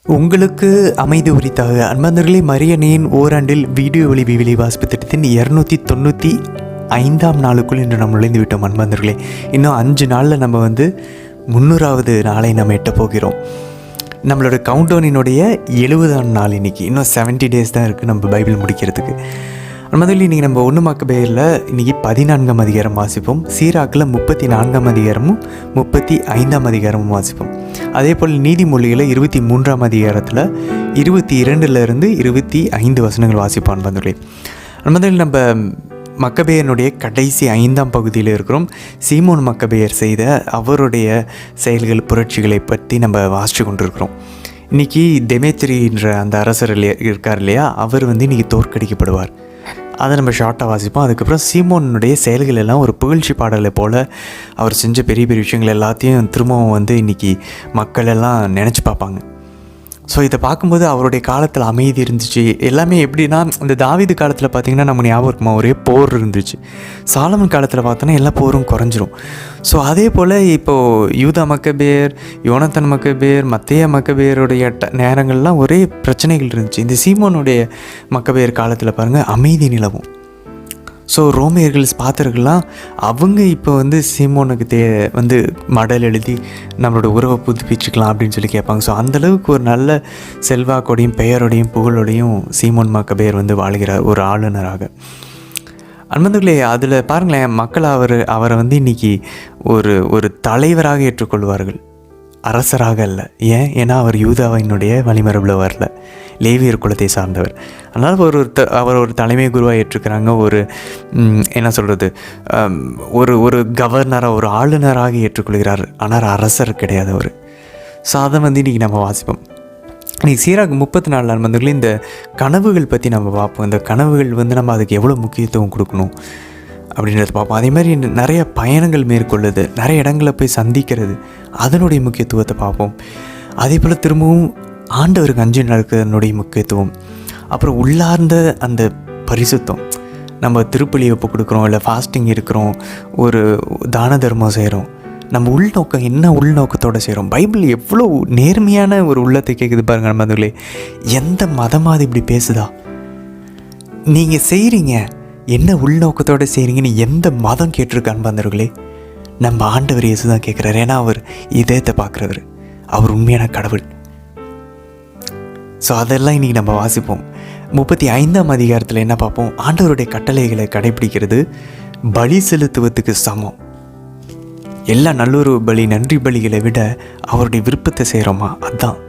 உங்களுக்கு அமைதி உரித்தாக அன்பர்களே, மரியணையின் ஓராண்டில் வீடியோ ஒளி விவிலி வாசிப்பு திட்டத்தின் 295ஆம் நாளுக்குள் இன்று நம்ம நுழைந்து விட்டோம். அன்பர்களே, இன்னும் 5 நாளில் நம்ம 300வது நாளை நம்ம எட்ட போகிறோம். நம்மளோட கவுண்டவுனினுடைய 70ஆம் நாள் இன்னைக்கு. இன்னும் 70 days தான் இருக்குது நம்ம பைபிள் முடிக்கிறதுக்கு. முதல்ல இன்றைக்கி நம்ம 1 மக்கபேயரில் இன்றைக்கி 14ஆம் அதிகாரம் வாசிப்போம். சீராக்கில் 34ஆம் அதிகாரமும் 35ஆம் அதிகாரமும் வாசிப்போம். அதே போல் நீதிமொழிகளை 23ஆம் அதிகாரத்தில் 22லேருந்து 25 வசனங்கள் வாசிப்பான். முதல்ல நம்ம மக்கபேயனுடைய கடைசி 5ஆம் பகுதியில் இருக்கிறோம். சீமோன் மக்கபேயர் செய்த அவருடைய செயல்கள், புரட்சிகளை பற்றி நம்ம வாசித்து கொண்டிருக்கிறோம். இன்றைக்கி தெமேத்திரின்ற அந்த அரசர் இருக்கார் இல்லையா, அவர் இன்றைக்கி தோற்கடிக்கப்படுவார். அதை நம்ம ஷார்ட்டாக வாசிப்போம். அதுக்கப்புறம் சீமோனுடைய செயல்கள் எல்லாம் ஒரு புகழ்ச்சி பாடலை போல் அவர் செஞ்ச பெரிய பெரிய விஷயங்கள் எல்லாத்தையும் திரும்பவும் இன்றைக்கி மக்கள் எல்லாம் நினச்சி பார்ப்பாங்க. ஸோ இதை பார்க்கும்போது அவருடைய காலத்தில் அமைதி இருந்துச்சு. எல்லாமே எப்படின்னா, இந்த தாவீது காலத்தில் பார்த்திங்கன்னா நம்ம ஞாபகம் இருக்குமா, ஒரே போர் இருந்துச்சு. சாலமன் காலத்தில் பார்த்தோன்னா எல்லா போரும் குறைஞ்சிரும். ஸோ அதே போல் இப்போது யூதா மக்கபேயர், யோனத்தான் மக்கபேயர், மத்தேயா மக்கபேயருடைய நேரங்கள்லாம் ஒரே பிரச்சனைகள் இருந்துச்சு. இந்த சீமோனுடைய மக்கபேயர் காலத்தில் பாருங்கள் அமைதி நிலவும். ஸோ ரோமியர்கள் ஸ்பாத்தர்கள்லாம் அவங்க இப்போ சீமோனுக்கு மடல் எழுதி நம்மளோட உறவை புதுப்பிச்சுக்கலாம் அப்படின்னு சொல்லி கேட்பாங்க. ஸோ அந்தளவுக்கு ஒரு நல்ல செல்வாக்கோடையும் பெயரோடையும் புகழோடையும் சீமோன் மக்கபேயர் வாழ்கிறார் ஒரு ஆளுநராக. அன்பர்களே, அதில் பாருங்களேன், மக்கள் அவரை இன்றைக்கி ஒரு தலைவராக ஏற்றுக்கொள்வார்கள், அரசராக அல்ல. ஏன்னா அவர் யூதாவினுடைய வழிமரபில் வரல, லேவியர் குலத்தை சார்ந்தவர். அதனால் அவர் ஒரு தலைமை குருவாக ஏற்றுக்கிறாங்க. என்ன சொல்கிறது, ஒரு கவர்னராக, ஒரு ஆளுநராக ஏற்றுக்கொள்கிறார். ஆனால் அரசர் கிடையாது அவர். ஸோ அதை இன்றைக்கி நம்ம வாசிப்போம். இன்றைக்கி சீராக 34 நண்பர்களே, இந்த கனவுகள் பற்றி நம்ம பார்ப்போம். இந்த கனவுகள் நம்ம அதுக்கு எவ்வளோ முக்கியத்துவம் கொடுக்கணும் அப்படின்றத பார்ப்போம். அதே மாதிரி நிறைய பயணங்கள் மேற்கொள்ளுது, நிறைய இடங்களில் போய் சந்திக்கிறது, அதனுடைய முக்கியத்துவத்தை பார்ப்போம். அதே போல் திரும்பவும் ஆண்டவருக்கு 5 நடக்கிறதனுடைய முக்கியத்துவம், அப்புறம் உள்ளார்ந்த அந்த பரிசுத்தம். நம்ம திருப்பலி ஒப்பு கொடுக்குறோம், இல்லை ஃபாஸ்டிங் இருக்கிறோம், ஒரு தான தர்மம் செய்கிறோம், நம்ம உள்நோக்கம் என்ன உள்நோக்கத்தோடு செய்கிறோம். பைபிள் எவ்வளோ நேர்மையான ஒரு உள்ளத்தை கேட்குது பாருங்கள் நண்பர்களே. எந்த மதமாவது இப்படி பேசுதா? நீங்கள் செய்கிறீங்க என்ன உள்நோக்கத்தோடு செய்கிறீங்கன்னு எந்த மதம் கேட்டிருக்கு அன்பர்களே? நம்ம ஆண்டவர் இயேசு தான் கேட்குறாரு. ஏன்னா அவர் இதயத்தை பார்க்குறவர், அவர் உண்மையான கடவுள். ஸோ அதெல்லாம் இன்றைக்கி நம்ம வாசிப்போம். 35ஆம் அதிகாரத்தில் என்ன பார்ப்போம்? ஆண்டவருடைய கட்டளைகளை கடைபிடிக்கிறது பலி செலுத்துவதுக்கு சமம். எல்லா நல்லொரு பலி, நன்றி பலிகளை விட அவருடைய விருப்பத்தை செய்கிறோமா, அதுதான்.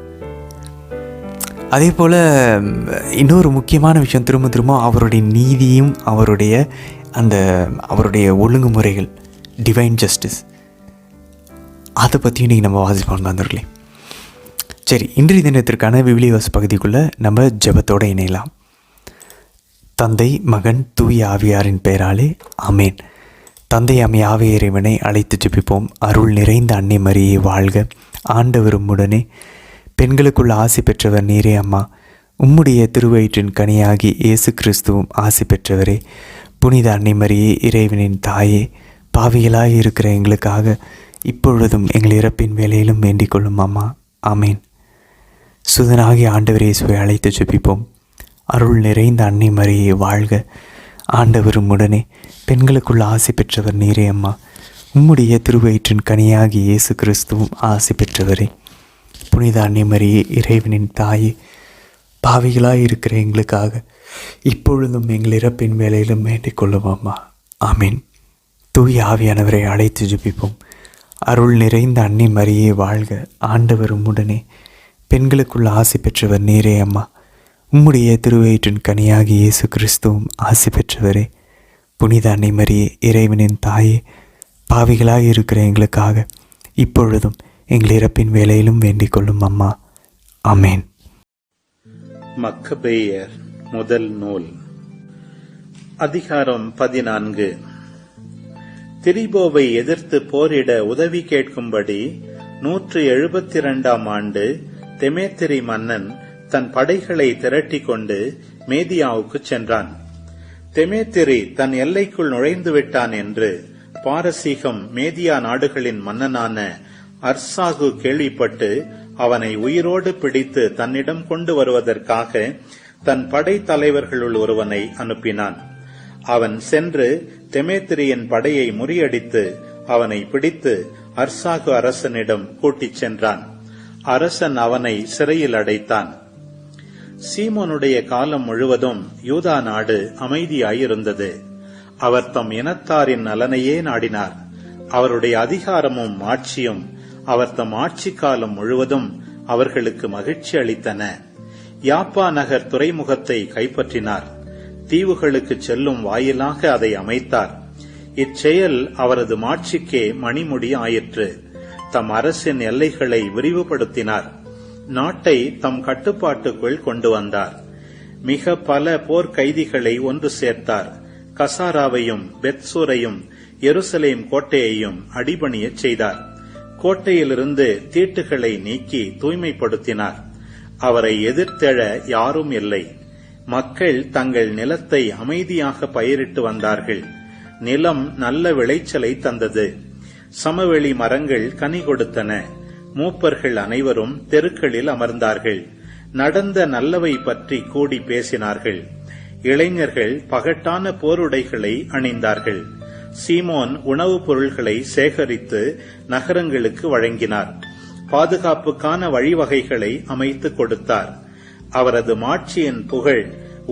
அதே போல் இன்னொரு முக்கியமான விஷயம், திரும்ப அவருடைய நீதியும் அவருடைய ஒழுங்குமுறைகள், டிவைன் ஜஸ்டிஸ், அதை பற்றியும் இன்றைக்கி நம்ம வாசிப்போம் நண்பர்களே. சரி, இன்றைய தினத்திற்கான விவிலிய பகுதிக்குள்ளே நம்ம ஜெபத்தோடு இணையலாம். தந்தை, மகன், தூய ஆவியாரின் பெயராலே ஆமேன். தந்தை ஆவி இறைவனை அழைத்து ஜெபிப்போம். அருள் நிறைந்த அன்னை மரியே வாழ்க, ஆண்டவரும் உடனே, பெண்களுக்குள் ஆசி பெற்றவர் நீரே அம்மா. உம்முடைய திருவயிற்றின் கனியாகி இயேசு கிறிஸ்துவும் ஆசி பெற்றவரே. புனித அன்னை மரியே, இறைவனின் தாயே, பாவிகளாய் இருக்கிற எங்களுக்காக இப்பொழுதும் எங்கள் இறப்பின் வேலையிலும் வேண்டிக் கொள்ளும் அம்மா. ஆமேன். சுதனாகி ஆண்டவர் இயேசுவை அழைத்து ஜெபிப்போம். அருள் நிறைந்த அன்னை மரியே வாழ்க, ஆண்டவரும் உடனே, பெண்களுக்குள் ஆசி பெற்றவர் நீரே அம்மா. உம்முடைய திருவயிற்றின் கனியாகி இயேசு கிறிஸ்துவும் ஆசி பெற்றவரே. புனித அன்னை மரியே, இறைவனின் தாயே, பாவிகளாய் இருக்கிற எங்களுக்காக இப்பொழுதும் எங்கள் இறப்பின் வேலையிலும் வேண்டிக் கொள்ளும் அம்மா. ஆமீன். தூய ஆவியானவரை அழைத்து ஜெபிப்போம். அருள் நிறைந்த அன்னை மரியே வாழ்க, ஆண்டவரும் உடனே, பெண்களுக்குள் ஆசி பெற்றவர் நீரே அம்மா. உம்முடைய திருவயிற்றின் கனியாகி இயேசு கிறிஸ்துவும் ஆசி பெற்றவரே. புனித அன்னை மரியே, இறைவனின் தாயே, பாவிகளாக இருக்கிற எங்களுக்காக இப்பொழுதும் எங்கள் இறப்பின் வேலையிலும் வேண்டிக் கொள்ளும் அம்மா. ஆமேன். மக்கபேயர் முதல் நூல், அதிகாரம் 14. திரிபோவை எதிர்த்து போரிட உதவி கேட்கும்படி 172ஆம் ஆண்டு தெமேத்திரி மன்னன் தன் படைகளை திரட்டிக் கொண்டு மேதியாவுக்கு சென்றான். தெமேத்திரி தன் எல்லைக்குள் நுழைந்து விட்டான் என்று பாரசீகம் மேதியா நாடுகளின் மன்னனான அர்சாகு கேள்விப்பட்டு அவனை உயிரோடு பிடித்து தன்னிடம் கொண்டு வருவதற்காக தன் படை தலைவர்களுள் ஒருவனை அனுப்பினான். அவன் சென்று தெமேத்திரியின் படையை முறியடித்து அவனை பிடித்து அர்சாகு அரசனிடம் கூட்டிச் சென்றான். அரசன் அவனை சிறையில் அடைத்தான். சீமோனுடைய காலம் முழுவதும் யூதா நாடு அமைதியாயிருந்தது. அவர் தம் இனத்தாரின் நலனையே நாடினார். அவருடைய அதிகாரமும் ஆட்சியும் அவர் தம் ஆட்சி காலம் முழுவதும் அவர்களுக்கு மகிழ்ச்சி அளித்தன. யாப்பா நகர் துறைமுகத்தை கைப்பற்றினார். தீவுகளுக்கு செல்லும் வாயிலாக அதை அமைத்தார். இச்செயல் அவரது மாட்சிக்கே மணிமுடி ஆயிற்று. தம் அரசின் எல்லைகளை விரிவுபடுத்தினார். நாட்டை தம் கட்டுப்பாட்டுக்குள் கொண்டு வந்தார். மிக பல போர் கைதிகளை ஒன்று சேர்த்தார். கசாராவையும் பெத்சூரையும் எருசலேம் கோட்டையையும் அடிபணியச் செய்தார். கோட்டையிலிருந்து தீட்டுகளை நீக்கி தூய்மைப்படுத்தினார். அவரை எதிர்த்தெழ யாரும் இல்லை. மக்கள் தங்கள் நிலத்தை அமைதியாக பயிரிட்டு வந்தார்கள். நிலம் நல்ல விளைச்சலை தந்தது. சமவெளி மரங்கள் கனி கொடுத்தன. மூப்பர்கள் அனைவரும் தெருக்களில் அமர்ந்தார்கள். நடந்த நல்லவை பற்றி கூடி பேசினார்கள். இளைஞர்கள் பகட்டான போருடைகளை அணிந்தார்கள். சீமோன் உணவுப் பொருள்களை சேகரித்து நகரங்களுக்கு வழங்கினார். பாதுகாப்புக்கான வழிவகைகளை அமைத்து கொடுத்தார். அவரது மாட்சியின் புகழ்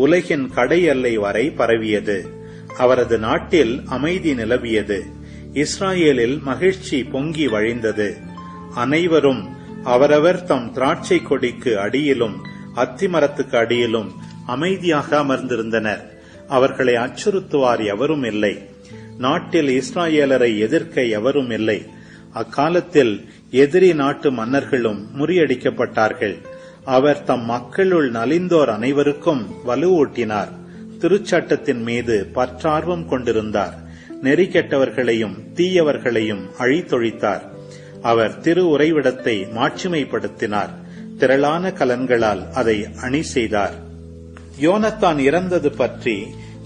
உலகின் கடை எல்லை வரை பரவியது. அவரது நாட்டில் அமைதி நிலவியது. இஸ்ராயேலில் மகிழ்ச்சி பொங்கி வழிந்தது. அனைவரும் அவரவர் தம் திராட்சை கொடிக்கு அடியிலும் அத்திமரத்துக்கு அடியிலும் அமைதியாக அமர்ந்திருந்தனர். அவர்களை அச்சுறுத்துவார் எவரும் இல்லை. நாட்டில் இஸ்ராயேலரை எதிர்க்க எவரும் இல்லை. அக்காலத்தில் எதிரி நாட்டு மன்னர்களும் முறியடிக்கப்பட்டார்கள். அவர் தம் மக்களுள் நலிந்தோர் அனைவருக்கும் வலுவூட்டினார். திருச்சட்டத்தின் மீது பற்றார்வம் கொண்டிருந்தார். நெறி கெட்டவர்களையும் தீயவர்களையும் அழித்தொழித்தார். அவர் திரு உறைவிடத்தை மாட்சிமைப்படுத்தினார். திரளான கலன்களால் அதை அணி செய்தார். யோனத்தான் இறந்தது பற்றி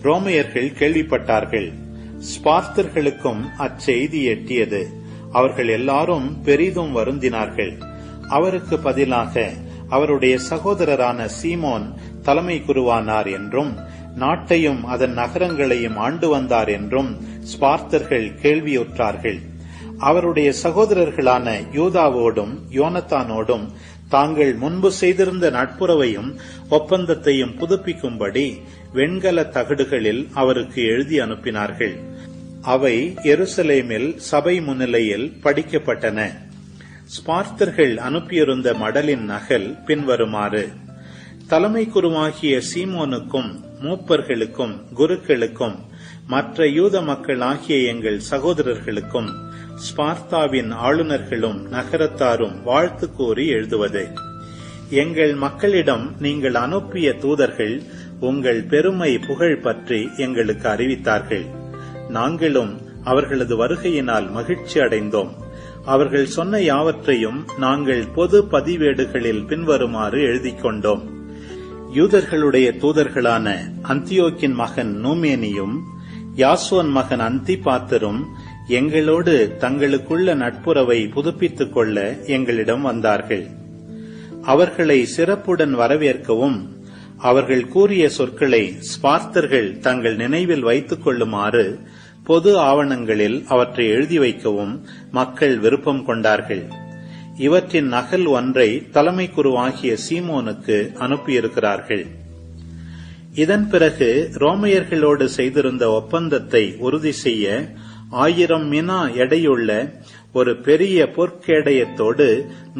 ரோமையர்கள் கேள்விப்பட்டார்கள். ஸ்பார்த்தர்களுக்கும் அச்செய்தி எட்டியது. அவர்கள் எல்லாரும் பெரிதும் வருந்தினார்கள். அவருக்கு பதிலாக அவருடைய சகோதரரான சீமோன் தலைமை குருவானார் என்றும் நாட்டையும் அதன் நகரங்களையும் ஆண்டு வந்தார் என்றும் ஸ்பார்த்தர்கள் கேள்வியுற்றார்கள். அவருடைய சகோதரர்களான யூதாவோடும் யோனத்தானோடும் தாங்கள் முன்பு செய்திருந்த நட்புறவையும் ஒப்பந்தத்தையும் புதுப்பிக்கும்படி வெண்கல தகடுகளில் அவருக்கு எழுதி அனுப்பினார்கள். அவை எருசலேமில் சபை முன்னிலையில் படிக்கப்பட்டன. ஸ்பார்த்தர்கள் அனுப்பியிருந்த மடலின் நகல் பின்வருமாறு: தலைமை குருவாகிய சீமோனுக்கும் மூப்பர்களுக்கும் குருக்களுக்கும் மற்ற யூத மக்களாகிய எங்கள் சகோதரர்களுக்கும் ஸ்பார்த்தாவின் ஆளுநர்களும் நகரத்தாரும் வாழ்த்து கூறி எழுதுவது: எங்கள் மக்களிடம் நீங்கள் அனுப்பிய தூதர்கள் உங்கள் பெருமை புகழ் பற்றி எங்களுக்கு அறிவித்தார்கள். நாங்களும் அவர்களது வருகையினால் மகிழ்ச்சி அடைந்தோம். அவர்கள் சொன்ன யாவற்றையும் நாங்கள் பொது பதிவேடுகளில் பின்வருமாறு எழுதிக் கொண்டோம். யூதர்களுடைய தூதர்களான அந்தியோக்கின் மகன் நூமேனியும் யாசோன் மகன் அந்திபாத்தரும் எங்களோடு தங்களுக்குள்ள நட்புறவை புதுப்பித்துக் கொள்ள எங்களிடம் வந்தார்கள். அவர்களை சிறப்புடன் வரவேற்கவும் அவர்கள் கூறிய சொற்களை ஸ்பார்த்தர்கள் தங்கள் நினைவில் வைத்துக் கொள்ளுமாறு பொது ஆவணங்களில் அவற்றை எழுதி வைக்கவும் மக்கள் விருப்பம் கொண்டார்கள். இவற்றின் நகல் ஒன்றை தலைமை குருவாகிய சீமோனுக்கு அனுப்பியிருக்கிறார்கள். இதன் பிறகு ரோமையர்களோடு செய்திருந்த ஒப்பந்தத்தை உறுதி செய்ய 1000 மினா எடையுள்ள ஒரு பெரிய பொற்கேடயத்தோடு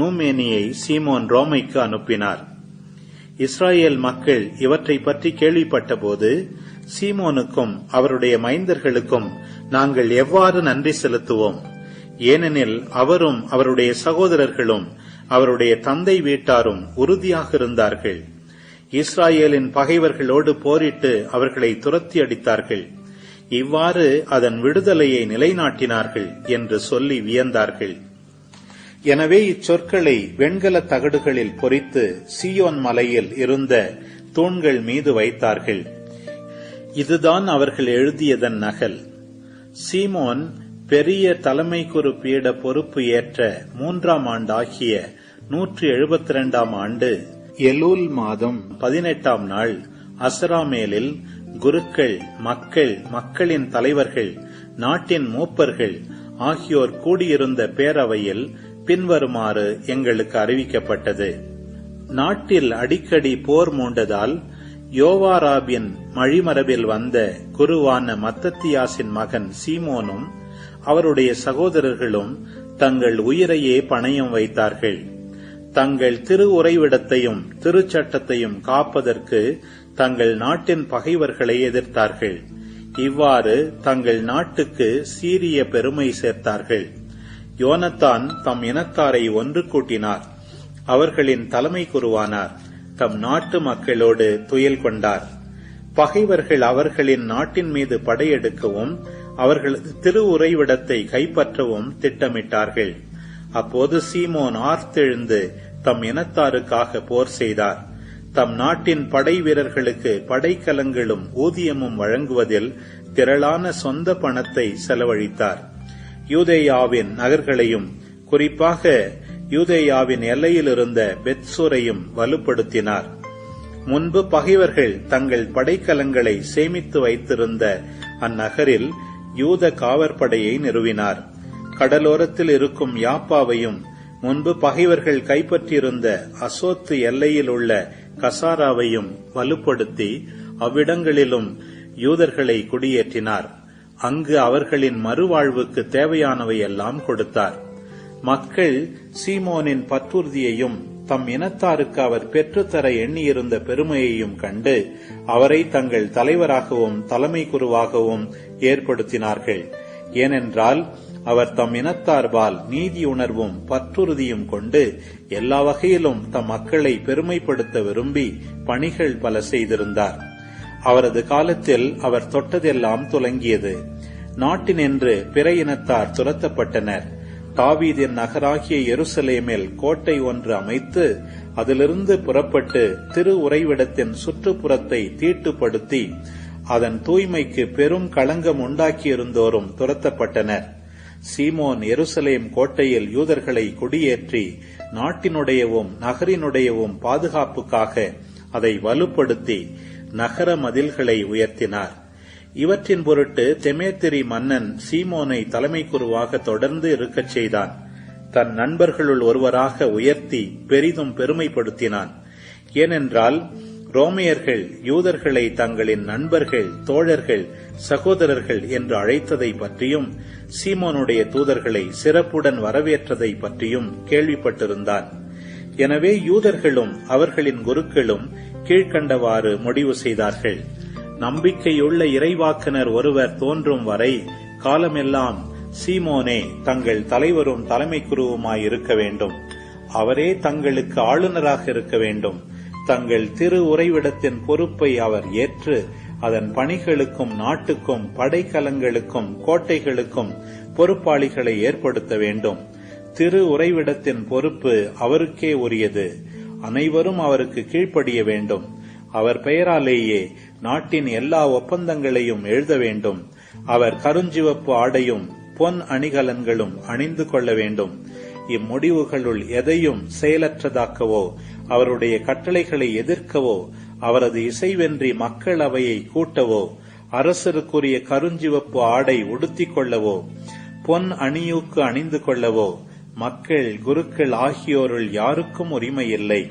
நூமேனியை சீமோன் ரோமைக்கு அனுப்பினார். இஸ்ராயேல் மக்கள் இவற்றை பற்றி கேள்விப்பட்டபோது சீமோனுக்கும் அவருடைய மைந்தர்களுக்கும் நாங்கள் எவ்வாறு நன்றி செலுத்துவோம்? ஏனெனில் அவரும் அவருடைய சகோதரர்களும் அவருடைய தந்தை வீட்டாரும் உறுதியாக இருந்தார்கள். இஸ்ராயேலின் பகைவர்களோடு போரிட்டு அவர்களை துரத்தி அடித்தார்கள். இவ்வாறு அதன் விடுதலையை நிலைநாட்டினார்கள் என்று சொல்லி வியந்தார்கள். எனவே இச்சொற்களை வெண்கல தகடுகளில் பொறித்து சீயோன் மலையில் இருந்த தூண்கள் மீது வைத்தார்கள். இதுதான் அவர்கள் எழுதியதன் நகல். சீமோன் பெரிய தலைமை குரு பீட பொறுப்பு ஏற்ற 3ஆம் ஆண்டாகிய 172 ஆண்டு எலூல் மாதம் 18ஆம் நாள் அசராமேலில் குருக்கள், மக்களின் தலைவர்கள், நாட்டின் மூப்பர்கள் ஆகியோர் கூடியிருந்த பேரவையில் பின்வருமாறு எங்களுக்கு அறிவிக்கப்பட்டது. நாட்டில் அடிக்கடி போர் மூண்டதால் யோவாராபின் மழிமரபில் வந்த குருவான மத்தத்தியாசின் மகன் சீமோனும் அவருடைய சகோதரர்களும் தங்கள் உயிரையே பணயம் வைத்தார்கள். தங்கள் திரு உறைவிடத்தையும் திருச்சட்டத்தையும் காப்பதற்கு தங்கள் நாட்டின் பகைவர்களை எதிர்த்தார்கள். இவ்வாறு தங்கள் நாட்டுக்கு சீரிய பெருமை சேர்த்தார்கள். யோனத்தான் தம் இனத்தாரை ஒன்று கூட்டினார். அவர்களின் தலைமை குருவானார். தம் நாட்டு மக்களோடு துயில் கொண்டார். பகைவர்கள் அவர்களின் நாட்டின் மீது படையெடுக்கவும் அவர்களது திரு உறைவிடத்தை கைப்பற்றவும் திட்டமிட்டார்கள். அப்போது சீமோன் ஆர்த்தெழுந்து தம் இனத்தாருக்காக போர் செய்தார். தம் நாட்டின் படை வீரர்களுக்கு படைக்கலங்களும் ஊதியமும் வழங்குவதில் திரளான சொந்த பணத்தை செலவழித்தார். யூதேயாவின் நகர்களையும் குறிப்பாக யூதேயாவின் எல்லையில் இருந்த பெத்சூரையும் வலுப்படுத்தினார். முன்பு பகைவர்கள் தங்கள் படைக்கலங்களை சேமித்து வைத்திருந்த அந்நகரில் யூத காவற்படையை நிறுவினார். கடலோரத்தில் இருக்கும் யாப்பாவையும் முன்பு பகைவர்கள் கைப்பற்றியிருந்த அசோத்து எல்லையில் உள்ள கசாராவையும் வலுப்படுத்தி அவ்விடங்களிலும் யூதர்களை குடியேற்றினார். அங்கு அவர்களின் மறுவாழ்வுக்கு தேவையானவை எல்லாம் கொடுத்தார். மக்கள் சீமோனின் பற்றுறுதியையும் தம் இனத்தாருக்கு அவர் பெற்றுத்தர எண்ணியிருந்த பெருமையையும் கண்டு அவரை தங்கள் தலைவராகவும் தலைமை குருவாகவும் ஏற்படுத்தினார்கள். ஏனென்றால் அவர் தம் இனத்தார்பால் நீதியுணர்வும் பற்றுறுதியும் கொண்டு எல்லா வகையிலும் தம் மக்களை பெருமைப்படுத்த விரும்பி பணிகள் பல செய்திருந்தார். அவரது காலத்தில் அவர் தொட்டதெல்லாம் துலங்கியது. நாட்டினின்று பிற இனத்தார் துரத்தப்பட்டனர். தாவீதின் நகராகிய எருசலேமில் கோட்டை ஒன்று அமைத்து அதிலிருந்து புறப்பட்டு திரு உறைவிடத்தின் சுற்றுப்புறத்தை தீட்டுப்படுத்தி அதன் தூய்மைக்கு பெரும் களங்கம் உண்டாக்கியிருந்தோரும் துரத்தப்பட்டனர். சீமோன் எருசலேம் கோட்டையில் யூதர்களை குடியேற்றி நாட்டினுடையவும் நகரினுடையவும் பாதுகாப்புக்காக அதை வலுப்படுத்தி நகர மதில்களை உயர்த்தினார். இவற்றின் பொருட்டு தெமேத்திரி மன்னன் சீமோனை தலைமை குருவாக தொடர்ந்து இருக்கச் செய்தான். தன் நண்பர்களுள் ஒருவராக உயர்த்தி பெரிதும் பெருமைப்படுத்தினான். ஏனென்றால் ரோமையர்கள் யூதர்களை தங்களின் நண்பர்கள், தோழர்கள், சகோதரர்கள் என்று அழைத்ததை பற்றியும் சீமோனுடைய தூதர்களை சிறப்புடன் வரவேற்றதை பற்றியும் கேள்விப்பட்டிருந்தான். எனவே யூதர்களும் அவர்களின் குருக்களும் கீழ்க்கண்டவாறு முடிவு செய்தார்கள். நம்பிக்கையுள்ள இறைவாக்கினர் ஒருவர் தோன்றும் வரை காலமெல்லாம் சீமோனே தங்கள் தலைவரும் தலைமை குருவுமாயிருக்க வேண்டும். அவரே தங்களுக்கு ஆளுநராக இருக்க வேண்டும். தங்கள் திரு உறைவிடத்தின் பொறுப்பை அவர் ஏற்று அதன் பணிகளுக்கும் நாட்டுக்கும் படைக்கலங்களுக்கும் கோட்டைகளுக்கும் பொறுப்பாளிகளை ஏற்படுத்த வேண்டும். திரு உறைவிடத்தின் பொறுப்பு அவருக்கே உரியது. அனைவரும் அவருக்கு கீழ்ப்படிய வேண்டும். அவர் பெயராலேயே நாட்டின் எல்லா ஒப்பந்தங்களையும் எழுத வேண்டும். அவர் கருஞ்சிவப்பு ஆடையும் பொன் அணிகலன்களும் அணிந்து கொள்ள வேண்டும். இம்முடிவுகளுள் எதையும் செயலற்றதாக்கவோ அவருடைய கட்டளைகளை எதிர்க்கவோ அவரது இசைவென்றி மக்கள் அவையை கூட்டவோ அரசருக்குரிய கருஞ்சிவப்பு ஆடை உடுத்திக் கொள்ளவோ பொன் அணியூக்கு அணிந்து கொள்ளவோ மக்கள், குருக்கள் ஆகியோருள் யாருக்கும் உரிமை இல்லை.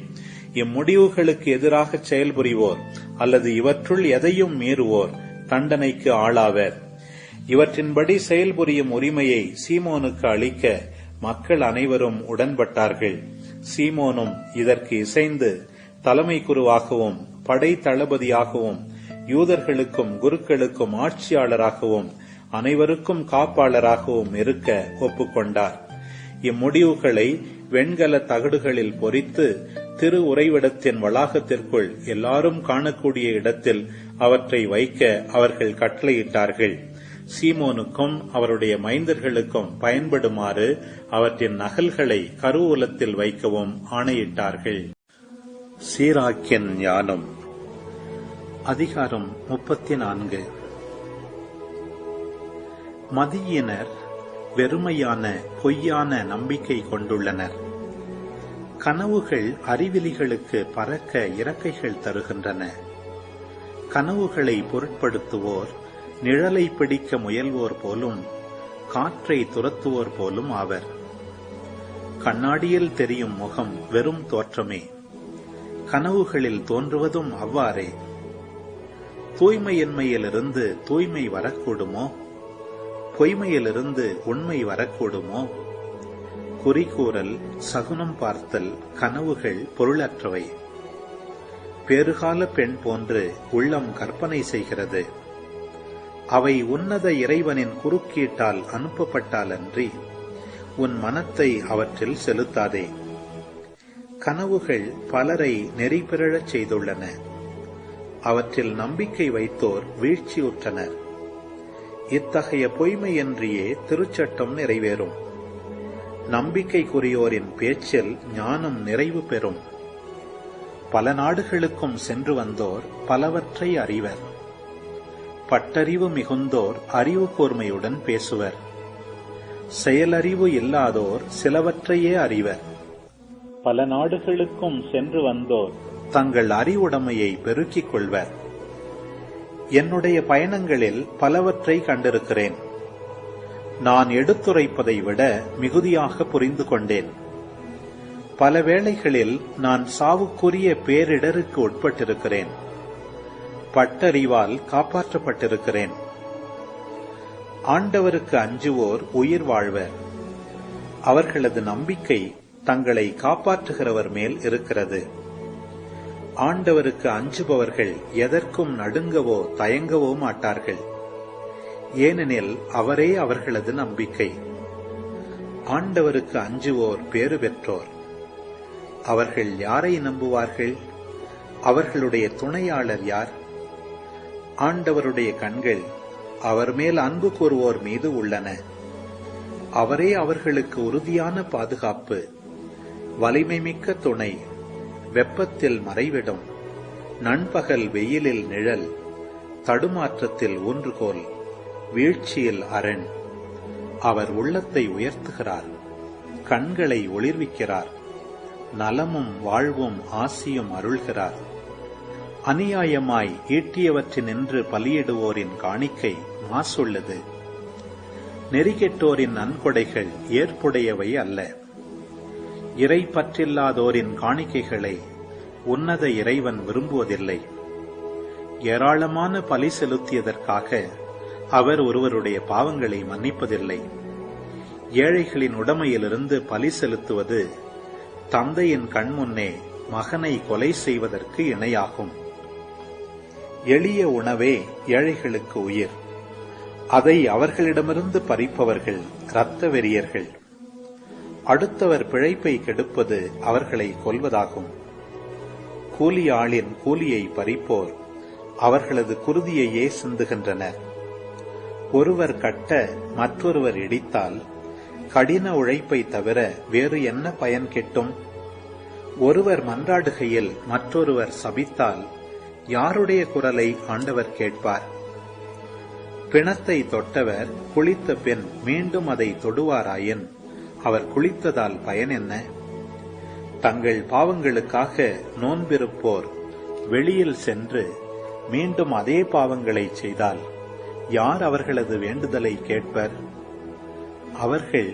இம்முடிவுகளுக்கு எதிராக செயல்புரிவோர் அல்லது இவற்றுள் எதையும் மீறுவோர் தண்டனைக்கு ஆளாவர். இவற்றின்படி செயல்புரியும் உரிமையை சீமோனுக்கு அளிக்க மக்கள் அனைவரும் உடன்பட்டார்கள். சீமோனும் இதற்கு இசைந்து தலைமை குருவாகவும் படை தளபதியாகவும் யூதர்களுக்கும் குருக்களுக்கும் ஆட்சியாளராகவும் அனைவருக்கும் காப்பாளராகவும் இருக்க ஒப்புக்கொண்டார். இம்முடிவுகளை வெண்கல தகடுகளில் பொறித்து திரு உறைவிடத்தின் வளாகத்திற்குள் எல்லாரும் காணக்கூடிய இடத்தில் அவற்றை வைக்க அவர்கள் கட்டளையிட்டார்கள். சீமோனுக்கும் அவருடைய மைந்தர்களுக்கும் பயன்படுமாறு அவற்றின் நகல்களை கருவூலத்தில் வைக்கவும் ஆணையிட்டார்கள். சீராக்கின் ஞானம். அதிகாரம் 34. மதியினர் வெறுமையான பொய்யான நம்பிக்கை கொண்டுள்ளனர். கனவுகள் அறிவிலிகளுக்கு பறக்க இறக்கைகள் தருகின்றன. கனவுகளை பொருட்படுத்துவோர் நிழலை பிடிக்க முயல்வோர் போலும் காற்றை துரத்துவோர் போலும் ஆவர். கண்ணாடியில் தெரியும் முகம் வெறும் தோற்றமே, கனவுகளில் தோன்றுவதும் அவ்வாறே. தூய்மையின்மையிலிருந்து தூய்மை வரக்கூடுமோ? பொய்மையிலிருந்து உண்மை வரக்கூடுமோ? குறிக்கூறல், சகுனம் பார்த்தல், கனவுகள் பொருளற்றவை. பேறுகால பெண் போன்று உள்ளம் கற்பனை செய்கிறது. அவை உன்னத இறைவனின் குறுக்கீட்டால் அனுப்பப்பட்டாலன்றி உன் மனத்தை அவற்றில் செலுத்தாதே. கனவுகள் பலரை நெறிபிறழச் செய்துள்ளன. அவற்றில் நம்பிக்கை வைத்தோர் வீழ்ச்சியுற்றனர். இத்தகைய பொய்மையின்றியே திருச்சட்டம் நிறைவேறும். நம்பிக்கைக்குரியோரின் பேச்சில் ஞானம் நிறைவு பெறும். பல நாடுகளுக்கும் சென்று வந்தோர் பலவற்றை அறிவர். பட்டறிவு மிகுந்தோர் அறிவு கூர்மையுடன் பேசுவர். செயலறிவு இல்லாதோர் சிலவற்றையே அறிவர். பல நாடுகளுக்கும் சென்று வந்தோர் தங்கள் அறிவுடைமையை பெருக்கிக் கொள்வர். என்னுடைய பயணங்களில் பலவற்றை கண்டிருக்கிறேன். நான் எடுத்துரைப்பதை விட மிகுதியாக புரிந்து கொண்டேன். பல வேளைகளில் நான் சாவுக்குரிய பேரிடருக்கு உட்பட்டிருக்கிறேன். பட்டறிவால் காப்பாற்றப்பட்டிருக்கிறேன். ஆண்டவருக்கு அஞ்சுவோர் உயிர் வாழ்வர். அவர்களது நம்பிக்கை தங்களை காப்பாற்றுகிறவர் மேல் இருக்கிறது. ஆண்டவருக்கு அஞ்சுபவர்கள் எதற்கும் நடுங்கவோ தயங்கவோ மாட்டார்கள். ஏனெனில் அவரே அவர்களது நம்பிக்கை. ஆண்டவருக்கு அஞ்சுவோர் பேறு பெற்றோர். அவர்கள் யாரை நம்புவார்கள்? அவர்களுடைய துணையாளர் யார்? ஆண்டவருடைய கண்கள் அவர் மேல் அன்பு கூறுவோர் மீது உள்ளன. அவரே அவர்களுக்கு உறுதியான பாதுகாப்பு, வலிமைமிக்க துணை, வெப்பத்தில் மறைவிடம், நண்பகல் வெயிலில் நிழல், தடுமாற்றத்தில் ஊன்றுகோல், வீழ்ச்சியில் அரண். அவர் உள்ளத்தை உயர்த்துகிறார், கண்களை ஒளிர்விக்கிறார், நலமும் வாழ்வும் ஆசியும் அருள்கிறார். அநியாயமாய் ஈட்டியவற்றினின்று பலியிடுவோரின் காணிக்கை மாசுள்ளது. நெறிகெட்டோரின் நன்கொடைகள் ஏற்புடையவை அல்ல. இறை பற்றில்லாதோரின் காணிக்கைகளை உன்னத இறைவன் விரும்புவதில்லை. ஏராளமான பலி செலுத்தியதற்காக அவர் ஒருவருடைய பாவங்களை மன்னிப்பதில்லை. ஏழைகளின் உடைமையிலிருந்து பலி செலுத்துவது தந்தையின் கண்முன்னே மகனை கொலை செய்வதற்கு இணையாகும். எளிய உணவே ஏழைகளுக்கு உயிர். அதை அவர்களிடமிருந்து பறிப்பவர்கள் இரத்த வெறியர்கள். அடுத்தவர் பிழைப்பை கெடுப்பது அவர்களை கொல்வதாகும். கூலியாளின் கூலியை பறிப்போர் அவர்களது குருதியையே சிந்துகின்றனர். ஒருவர் கட்ட மற்றொருவர் இடித்தால் கடின உழைப்பை தவிர வேறு என்ன பயன் கிட்டும்? ஒருவர் மன்றாடுகையில் மற்றொருவர் சபித்தால் யாருடைய குரலை ஆண்டவர் கேட்பார்? பிணத்தை தொட்டவர் குளித்த பின் மீண்டும் அதை தொடுவாராயின் அவர் குளித்ததால் பயன் என்ன? தங்கள் பாவங்களுக்காக நோன்பிருப்போர் வெளியில் சென்று மீண்டும் அதே பாவங்களை செய்தால் யார் அவர்களது வேண்டுதலை கேட்பர்? அவர்கள்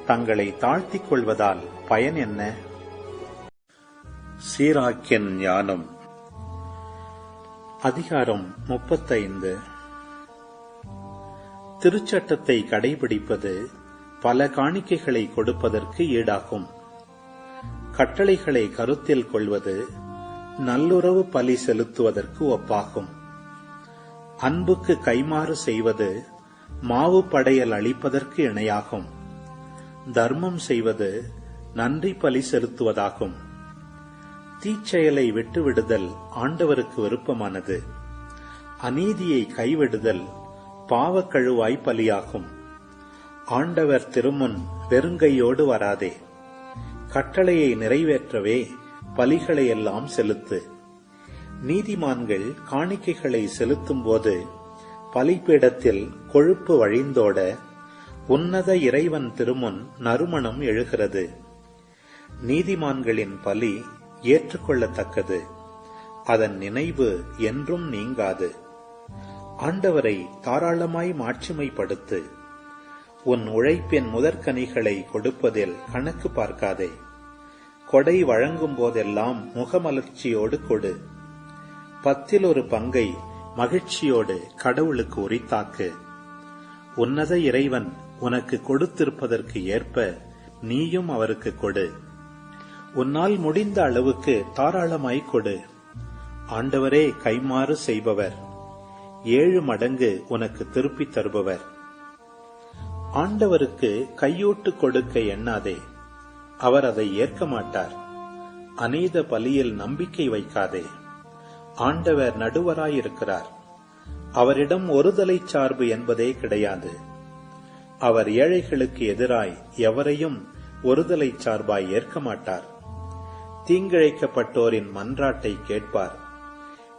தங்களை தாழ்த்திக் கொள்வதால் பயன் என்ன? சீராக்கின் ஞானம். அதிகாரம் 35. திருச்சட்டத்தை கடைபிடிப்பது பல காணிக்கைகளை கொடுப்பதற்கு ஈடாகும். கட்டளைகளை கருத்தில் கொள்வது நல்லுறவு பலி செலுத்துவதற்கு ஒப்பாகும். அன்புக்கு கைமாறு செய்வது மாவு படையல் அளிப்பதற்கு இணையாகும். தர்மம் செய்வது நன்றி பலி செலுத்துவதாகும். தீச்செயலை விட்டுவிடுதல் ஆண்டவருக்கு விருப்பமானது. அநீதியை கைவிடுதல் பாவக்கழுவாய் பலியாகும். ஆண்டவர் திருமுன் வெறுங்கையோடு வராதே. கட்டளையை நிறைவேற்றவே பலிகளை எல்லாம் செலுத்து. நீதிமான்கள் காணிக்கைகளை செலுத்தும் போது பலிபீடத்தில் கொழுப்பு வழிந்தோட உன்னத இறைவன் திருமுன் நறுமணம் எழுகிறது. நீதிமான்களின் பலி ஏற்றுக்கொள்ளத்தக்கது, அதன் நினைவு என்றும் நீங்காது. ஆண்டவரை தாராளமாய் மாட்சிமைப்படுத்து. உன் உழைப்பின் முதற்கனிகளை கொடுப்பதில் கணக்கு பார்க்காதே. கொடை வழங்கும் போதெல்லாம் முகமலர்ச்சியோடு கொடு. 10 பங்கை மகிழ்ச்சியோடு கடவுளுக்கு உரித்தாக்கு. உன்னத இறைவன் உனக்கு கொடுத்திருப்பதற்கு ஏற்ப நீயும் அவருக்கு கொடு. உன்னால் முடிந்த அளவுக்கு தாராளமாய் கொடு. ஆண்டவரே கைமாறு செய்பவர், 7 மடங்கு உனக்கு திருப்பித் தருபவர். ஆண்டவருக்கு கையூட்டு கொடுக்க எண்ணாதே, அவர் அதை ஏற்க மாட்டார். அநீத பலியில் நம்பிக்கை வைக்காதே. ஆண்டவர் நடுவராயிருக்கிறார். அவரிடம் ஒருதலை சார்பு என்பதே கிடையாது. அவர் ஏழைகளுக்கு எதிராய் எவரையும் ஒருதலை சார்பாய் ஏற்க மாட்டார். தீங்கிழைக்கப்பட்டோரின் மன்றாட்டை கேட்பார்.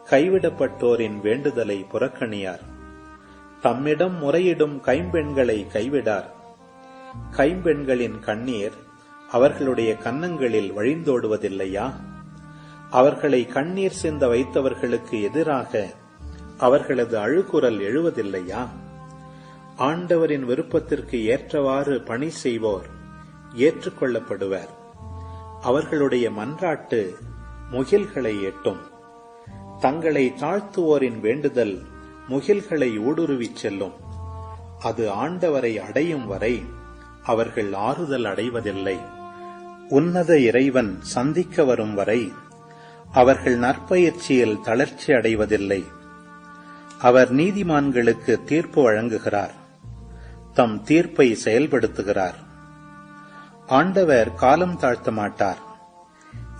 கைவிடப்பட்டோரின் வேண்டுதலை புறக்கணியார். தம்மிடம் முறையிடும் கைம்பெண்களை கைவிடார். கைம்பெண்களின் கண்ணீர் அவர்களுடைய கன்னங்களில் வழிந்தோடுவதில்லையா? அவர்களை கண்ணீர் சிந்த வைத்தவர்களுக்கு எதிராக அவர்களது அழுகுரல் எழுவதில்லையா? ஆண்டவரின் விருப்பத்திற்கு ஏற்றவாறு பணி செய்வோர் ஏற்றுக்கொள்ளப்படுவர். அவர்களுடைய மன்றாட்டு முகில்களை எட்டும். தங்களை தாழ்த்துவோரின் வேண்டுதல் முகில்களை ஊடுருவிச் செல்லும். அது ஆண்டவரை அடையும் வரை அவர்கள் ஆறுதல் அடைவதில்லை. உன்னத இறைவன் சந்திக்க வரும் வரை அவர்கள் நற்பயிற்சியில் தளர்ச்சி அடைவதில்லை. அவர் நீதிமான்களுக்கு தீர்ப்பு வழங்குகிறார், தம் தீர்ப்பை செயல்படுத்துகிறார். ஆண்டவர் காலம் தாழ்த்த மாட்டார்.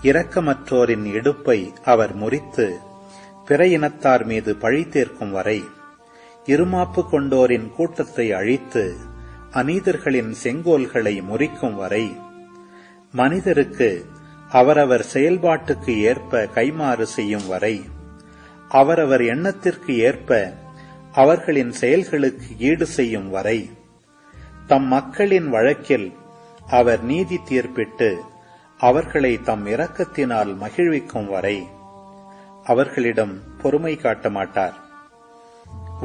இரக்கமற்றோரின் இடுப்பை அவர் முறித்து பிற இனத்தார் மீது பழி தீர்க்கும் வரை, இருமாப்பு கொண்டோரின் கூட்டத்தை அழித்து அநீதர்களின் செங்கோல்களை முறிக்கும் வரை, மனிதருக்கு அவரவர் செயல்பாட்டுக்கு ஏற்ப கைமாறு செய்யும் வரை, அவரவர் எண்ணத்திற்கு ஏற்ப அவர்களின் செயல்களுக்கு ஈடு செய்யும் வரை, தம் மக்களின் வழக்கில் அவர் நீதி தீர்ப்பிட்டு அவர்களை தம் இரக்கத்தினால் மகிழ்விக்கும் வரை அவர்களிடம் பொறுமை காட்ட மாட்டார்.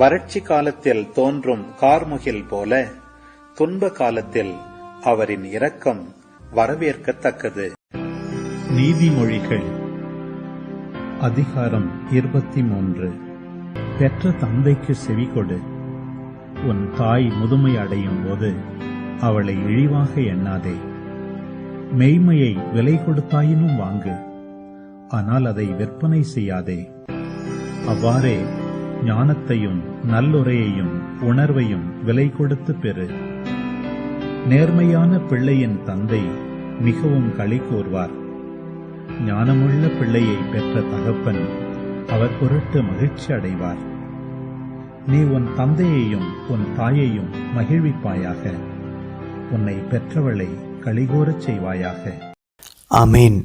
வறட்சி காலத்தில் தோன்றும் கார்முகில் போல துன்ப காலத்தில் அவரின் இரக்கம் வரவேற்கத்தக்கது. நீதிமொழிகள் அதிகாரம் 23. பெற்ற தந்தைக்கு செவிகொடு. உன் தாய் முதுமை அடையும் போது அவளை இழிவாக எண்ணாதே. மெய்மையை விலை கொடுத்தாயினும் வாங்கு, ஆனால் அதை விற்பனை செய்யாதே. அவ்வாறே ஞானத்தையும் நல்லுரையையும் உணர்வையும் விலை கொடுத்து பெறு. நேர்மையான பிள்ளையின் தந்தை மிகவும் களி கூர்வார். ஞானமுள்ள பிள்ளையை பெற்ற தகப்பன் அவர் பொருட்டு மகிழ்ச்சி அடைவார். நீ உன் தந்தையையும் உன் தாயையும் மகிழ்விப்பாயாக. உன்னை பெற்றவளை களிகூரச் செய்வாயாக. ஆமேன்.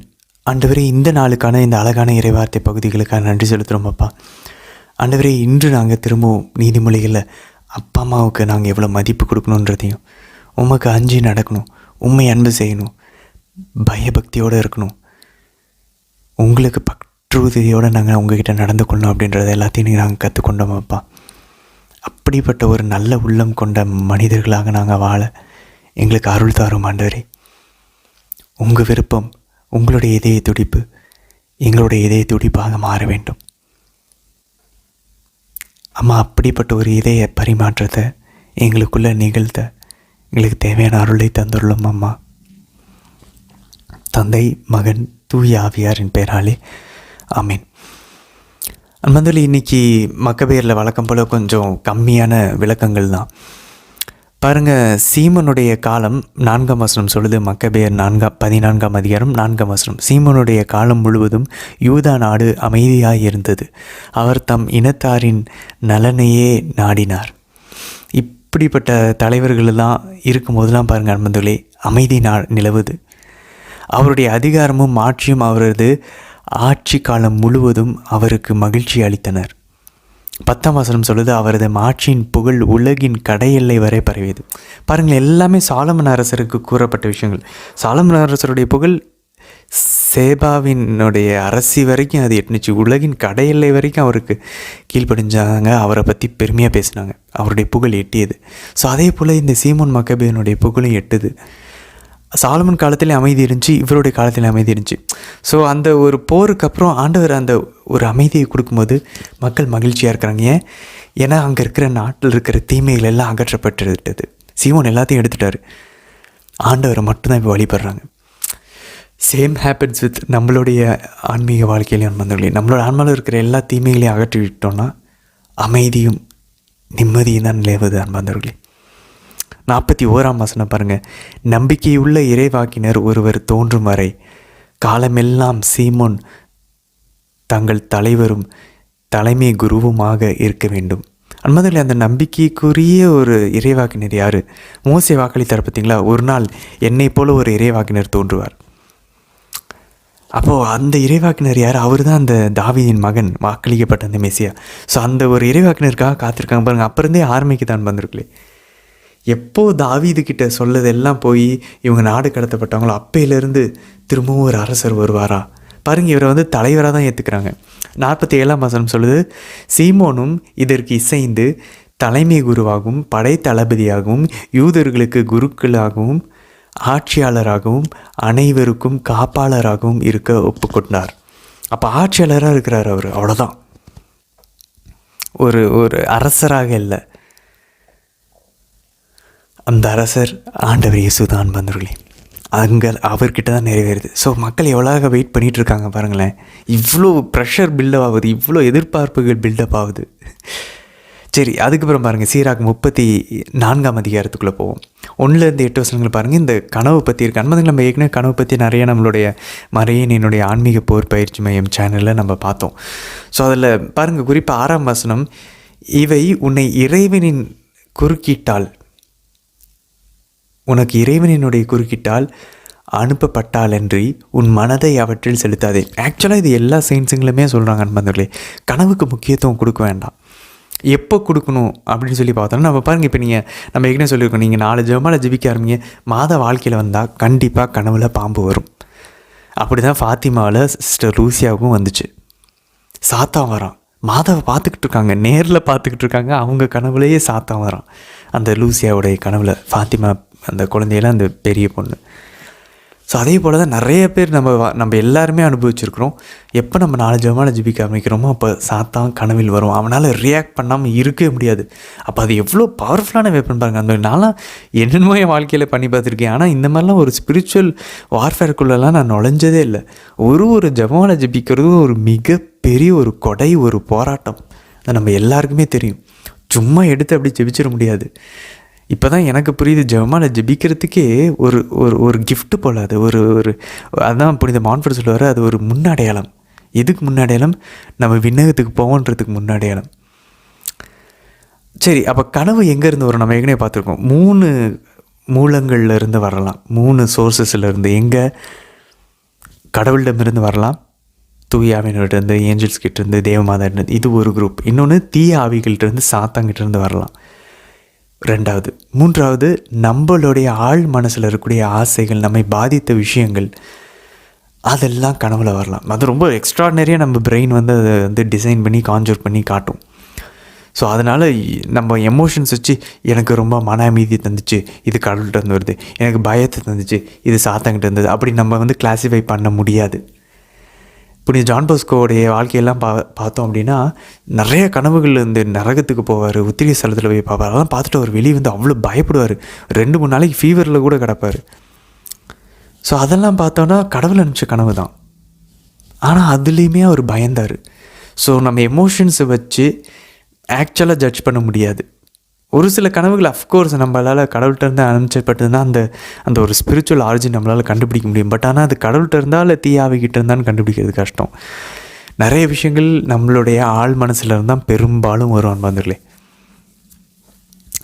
ஆண்டவரே, இந்த நாளுக்கான இந்த அழகான இறைவார்த்தை பகுதிகளுக்காக நன்றி செலுத்துகிறோம் அப்பா. ஆண்டவரே, இன்று நாங்கள் திரும்பவும் நீதிமொழிகளில் அப்பா அம்மாவுக்கு நாங்கள் எவ்வளோ மதிப்பு கொடுக்கணுன்றதையும், உமக்கு அஞ்சி நடக்கணும், உண்மை அன்பு செய்யணும், பயபக்தியோடு இருக்கணும், உங்களுக்கு பற்றுறுதியோடு நாங்கள் உங்ககிட்ட நடந்து கொள்ளணும் அப்படின்றத எல்லாத்தையும் நாங்கள் கற்றுக்கொண்டோம் அப்பா. அப்படிப்பட்ட ஒரு நல்ல உள்ளம் கொண்ட மனிதர்களாக நாங்கள் வாழ எங்களுக்கு அருள் தாரும் ஆண்டவரே. உங்கள் விருப்பம், உங்களுடைய இதய துடிப்பு எங்களுடைய இதய துடிப்பாக மாற வேண்டும் அம்மா. அப்படிப்பட்ட ஒரு இதய பரிமாற்றத்தை எங்களுக்குள்ளே நிகழ்த்த எங்களுக்கு தேவையான அருளை தந்துள்ளோம் அம்மா. தந்தை, மகன், தூய ஆவியாரின் பெயராலே ஆமீன். அன்பந்தலி, இன்னைக்கு மக்கபேரில் வழக்கம் போல் கொஞ்சம் கம்மியான விளக்கங்கள் தான். பாருங்கள், சீமனுடைய காலம் 4ஆம் வசனம் சொல்லுது. மக்கபேர் 14ஆம் அதிகாரம் 4ஆம் வசனம். சீமனுடைய காலம் முழுவதும் யூதா நாடு அமைதியாக இருந்தது. அவர் தம் இனத்தாரின் நலனையே நாடினார். இப்படிப்பட்ட தலைவர்களெல்லாம் இருக்கும்போதெல்லாம் பாருங்கள் அன்பந்தோலே, அமைதி நிலவுது. அவருடைய அதிகாரமும் ஆட்சியும் அவரது ஆட்சி காலம் முழுவதும் அவருக்கு மகிழ்ச்சி அளித்தனர். 10ஆம் வசனம் சொல்லுது, அவரது ஆட்சியின் புகழ் உலகின் கடையெல்லை வரை பரவியது. பாருங்கள், எல்லாமே சாலமன் அரசருக்கு கூறப்பட்ட விஷயங்கள். சாலமன் அரசருடைய புகழ் சேபாவினுடைய அரசி வரைக்கும் அது எட்டுனுச்சு. உலகின் கடையெல்லை வரைக்கும் அவருக்கு கீழ்ப்படிஞ்சாங்க. அவரை பற்றி பெருமையாக பேசினாங்க. அவருடைய புகழ் எட்டியது. ஸோ அதே போல் இந்த சீமோன் மக்கபேயனுடைய புகழும் எட்டுது. சாலமன் காலத்திலே அமைதி இருந்துச்சு, இவருடைய காலத்தில் அமைதி இருந்துச்சு. ஸோ அந்த ஒரு போருக்கு அப்புறம் ஆண்டவர் அந்த ஒரு அமைதியை கொடுக்கும்போது மக்கள் மகிழ்ச்சியாக இருக்கிறாங்க. ஏன்னா அங்கே இருக்கிற நாட்டில் இருக்கிற தீமைகள் எல்லாம் அகற்றப்பட்டுவிட்டது. சீமோன் எல்லாத்தையும் எடுத்துட்டார். ஆண்டவரை மட்டும்தான் இப்போ வழிபடுறாங்க. சேம் ஹேப்பன்ஸ் வித் நம்மளுடைய ஆன்மீக வாழ்க்கையிலையும் அன்பந்தர்களே. நம்மளோட ஆன்மாவில் இருக்கிற எல்லா தீமைகளையும் அகற்றி விட்டோம்னா அமைதியும் நிம்மதியும் தான் நிலவுது அன்பந்தர்களே. 41ஆம் வசனம் பாருங்கள். நம்பிக்கையுள்ள இறைவாக்கினர் ஒருவர் தோன்றும் வரை காலமெல்லாம் சீமோன் தங்கள் தலைவரும் தலைமை குருவுமாக இருக்க வேண்டும். அன்பர்களே, அந்த நம்பிக்கைக்குரிய ஒரு இறைவாக்கினர் யார்? மோசே வாக்களித்தார் பார்த்தீங்களா, ஒரு நாள் என்னை போல ஒரு இறைவாக்கினர் தோன்றுவார். அப்போது அந்த இறைவாக்கினர் யார்? அவர் தான் அந்த தாவீதின் மகன், வாக்களிக்கப்பட்ட அந்த மெசியா. ஸோ அந்த ஒரு இறைவாக்கினருக்காக காத்திருக்காங்க பாருங்கள். அப்போ இருந்தே ஆரம்பிக்குதான் வந்திருக்கலே. எப்போ தாவீதுக்கிட்ட சொல்லதெல்லாம் போய் இவங்க நாடு கடத்தப்பட்டாங்களோ அப்பையிலேருந்து திரும்பவும் ஒரு அரசர் வருவாரா பாருங்கள். இவரை வந்து தலைவராக தான் ஏற்றுக்கிறாங்க. 47ஆம் வசனம் சொல்லுது, சீமோனும் இதற்கு இசைந்து தலைமை குருவாகவும் படை தளபதியாகவும் யூதர்களுக்கு குருக்களாகவும் ஆட்சியாளராகவும் அனைவருக்கும் காப்பாளராகவும் இருக்க ஒப்புக்கொண்டார். அப்போ ஆட்சியாளராக இருக்கிறார் அவர், அவ்வளோதான். ஒரு அரசராக இல்லை. அந்த அரசர் ஆண்டவர் இயேசு தான் வந்தவர்களே. அங்கே அவர்கிட்ட தான் நிறைவேறுது. ஸோ மக்கள் எவ்வளோ வெயிட் பண்ணிகிட்டு இருக்காங்க பாருங்களேன். இவ்வளோ ப்ரெஷர் பில்டப் ஆகுது, இவ்வளோ எதிர்பார்ப்புகள் பில்டப் ஆகுது. சரி, அதுக்கப்புறம் பாருங்கள், சீராக் 34ஆம் அதிகாரத்துக்குள்ளே போவோம். 1-8 வசனங்கள் பாருங்கள். இந்த கனவு பற்றி இருக்குது. அன்பதுங்க, நம்ம ஏற்கனவே கனவு பற்றி நிறைய நம்மளுடைய மறையனினுடைய ஆன்மீக போர் பயிற்சி மையம் சேனலில் நம்ம பார்த்தோம். ஸோ அதில் பாருங்கள், குறிப்பாக 6ஆம் வசனம், இவை உன்னை இறைவனின் குறுக்கிட்டால், உனக்கு இறைவனினுடைய குறுக்கிட்டால் அனுப்பப்பட்டாலன்றி உன் மனதை அவற்றில் செலுத்தாதே. ஆக்சுவலாக இது எல்லா சயின்ஸுங்களுமே சொல்கிறாங்க அன்பர்களே. கனவுக்கு முக்கியத்துவம் கொடுக்க வேண்டாம். எப்போ கொடுக்கணும் அப்படின்னு சொல்லி பார்த்தோன்னா, நம்ம பாருங்கள், இப்போ நம்ம ஏற்கனவே சொல்லியிருக்கோம், நீங்கள் 4 ஜெபமாலை ஜெபிக்க ஆரம்பிங்க, மாத வாழ்க்கையில் வந்தால் கண்டிப்பாக கனவுல பாம்பு வரும். அப்படி தான் ஃபாத்திமாவில் சிஸ்டர் லூசியாவுக்கும் வந்துச்சு. சாத்தான் வரான். மாதாவை பார்த்துக்கிட்டு இருக்காங்க, நேரில் பார்த்துக்கிட்டு இருக்காங்க, அவங்க கனவுலேயே சாத்தான் வரான். அந்த லூசியாவுடைய கனவில் ஃபாத்திமா அந்த குழந்தையெல்லாம் அந்த பெரிய பொண்ணு. ஸோ அதே போல் தான் நிறைய பேர் நம்ம எல்லாருமே அனுபவிச்சிருக்கிறோம். எப்போ நம்ம 4 ஜெபமாலை ஜெபிக்க ஆரம்பிக்கிறோமோ அப்போ சாத்தான் கனவில் வரும். அவனால் ரியாக்ட் பண்ணாமல் இருக்கவே முடியாது. அப்போ அது எவ்வளோ பவர்ஃபுல்லான வெப்பன் பாருங்கள். அந்த நான்லாம் என்னென்னமோ என் வாழ்க்கையில் பண்ணி பார்த்துருக்கேன். ஆனால் இந்த மாதிரிலாம் ஒரு ஸ்பிரிச்சுவல் வார்ஃபேருக்குள்ளெல்லாம் நான் நுழைஞ்சதே இல்லை. ஒரு ஜெபமாலை ஜெபிக்கிறது ஒரு மிகப்பெரிய ஒரு கொடை, ஒரு போராட்டம். அது நம்ம எல்லாருக்குமே தெரியும். சும்மா எடுத்து அப்படி ஜெபிச்சிட முடியாது. இப்போ தான் எனக்கு புரியுது, ஜெபமாலை ஜெபிக்கிறதுக்கே ஒரு கிஃப்ட்டு போல். அது அதான் புனித மான்ஃபர் சொல்லுவார், அது ஒரு முன்னடையாளம். எதுக்கு முன்னடையாளம்? நம்ம விண்ணகத்துக்கு போவோன்றதுக்கு முன்னடையாளம். சரி, அப்போ கனவு எங்கேருந்து வரும்? நம்ம ஏற்கனவே பார்த்துருக்கோம். 3 மூலங்கள்லேருந்து வரலாம், 3 சோர்ஸஸ்லேருந்து. எங்கே? கடவுளிடமிருந்து வரலாம், தூயாவினிருந்து, ஏஞ்சல்ஸ் கிட்டேருந்து, தேவமாதாட்டிருந்து, இது ஒரு குரூப். இன்னொன்று தீய ஆவிகள்கிட்டருந்து, சாத்தாங்கிட்டேருந்து வரலாம். 2வது. 3வது, நம்மளுடைய ஆழ் மனசில் இருக்கக்கூடிய ஆசைகள், நம்மை பாதித்த விஷயங்கள், அதெல்லாம் கனவுல வரலாம். அது ரொம்ப எக்ஸ்ட்ராடினரியாக நம்ம பிரெயின் வந்து அதை வந்து டிசைன் பண்ணி கான்ஜூர் பண்ணி காட்டும். ஸோ அதனால் நம்ம எமோஷன்ஸ் வச்சு, எனக்கு ரொம்ப மன அமைதி தந்துச்சு, இது கடவுள்கிட்ட இருந்து வருது, எனக்கு பயத்தை தந்துச்சு, இது சாத்தாங்கிட்ட இருந்தது, அப்படி நம்ம வந்து கிளாஸிஃபை பண்ண முடியாது. புனித ஜான் பாஸ்கோவுடைய வாழ்க்கையெல்லாம் பார்த்தோம் அப்படின்னா, நிறைய கனவுகள் இந்த நரகத்துக்கு போவார், உத்திரிய ஸ்தலத்தில் போய் பார்ப்பார். அதெல்லாம் பார்த்துட்டு அவர் வெளியே வந்து அவ்வளோ பயப்படுவார். 2-3 நாளைக்கு ஃபீவரில் கூட கிடப்பார். ஸோ அதெல்லாம் பார்த்தோன்னா கடவுள் அனுப்பிச்ச கனவு தான். ஆனால் அதுலேயுமே அவர் பயந்தார். ஸோ நம்ம எமோஷன்ஸை வச்சு ஆக்சுவலாக ஜட்ஜ் பண்ண முடியாது. ஒரு சில கனவுகள் அஃப்கோர்ஸ் நம்மளால் கடவுள்கிட்ட இருந்து அனுப்பிச்சப்பட்டதுன்னா அந்த ஒரு ஸ்பிரிச்சுவல் ஆரிஜின் நம்மளால் கண்டுபிடிக்க முடியும். பட் ஆனால் அது கடவுள்கிட்ட இருந்தால் இல்லை தீயாவிக்கிட்ட இருந்தான்னு கண்டுபிடிக்கிறது கஷ்டம். நிறைய விஷயங்கள் நம்மளுடைய ஆழ் மனசில் இருந்தால் பெரும்பாலும் வரும் அன்பாந்தர்களே.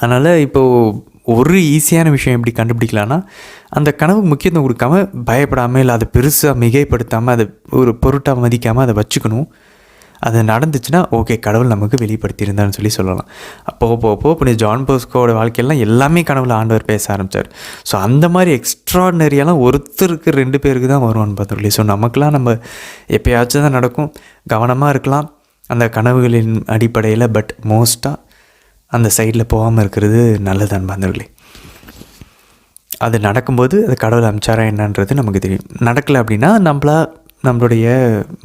அதனால் இப்போது ஒரு ஈஸியான விஷயம் எப்படி கண்டுபிடிக்கலான்னா, அந்த கனவுக்கு முக்கியத்துவம் கொடுக்காமல், பயப்படாமல், இல்லை அதை பெருசாக மிகைப்படுத்தாமல், அதை ஒரு பொருட்டாக மதிக்காமல் அதை வச்சுக்கணும். அது நடந்துச்சுன்னா ஓகே, கடவுள் நமக்கு வெளிப்படுத்தியிருந்தான்னு சொல்லலாம். போக போக போக புனித ஜான் போஸ்கோட வாழ்க்கையெல்லாம் எல்லாமே கனவுல ஆண்டவர் பேச ஆரம்பித்தார். ஸோ அந்த மாதிரி எக்ஸ்ட்ராடினரியெல்லாம் ஒருத்தருக்கு 2 பேருக்கு தான் வருவான்னு பார்த்தோம். ஸோ நமக்கெல்லாம் நம்ம எப்போயாச்சும் தான் நடக்கும், கவனமாக இருக்கலாம் அந்த கனவுகளின் அடிப்படையில். பட் மோஸ்ட்டாக அந்த சைடில் போகாமல் இருக்கிறது நல்லது அன்பாந்தவர்களே. அது நடக்கும்போது அது கடவுள் அமிச்சாரா என்னன்றது நமக்கு தெரியும். நடக்கலை அப்படின்னா நம்மளுடைய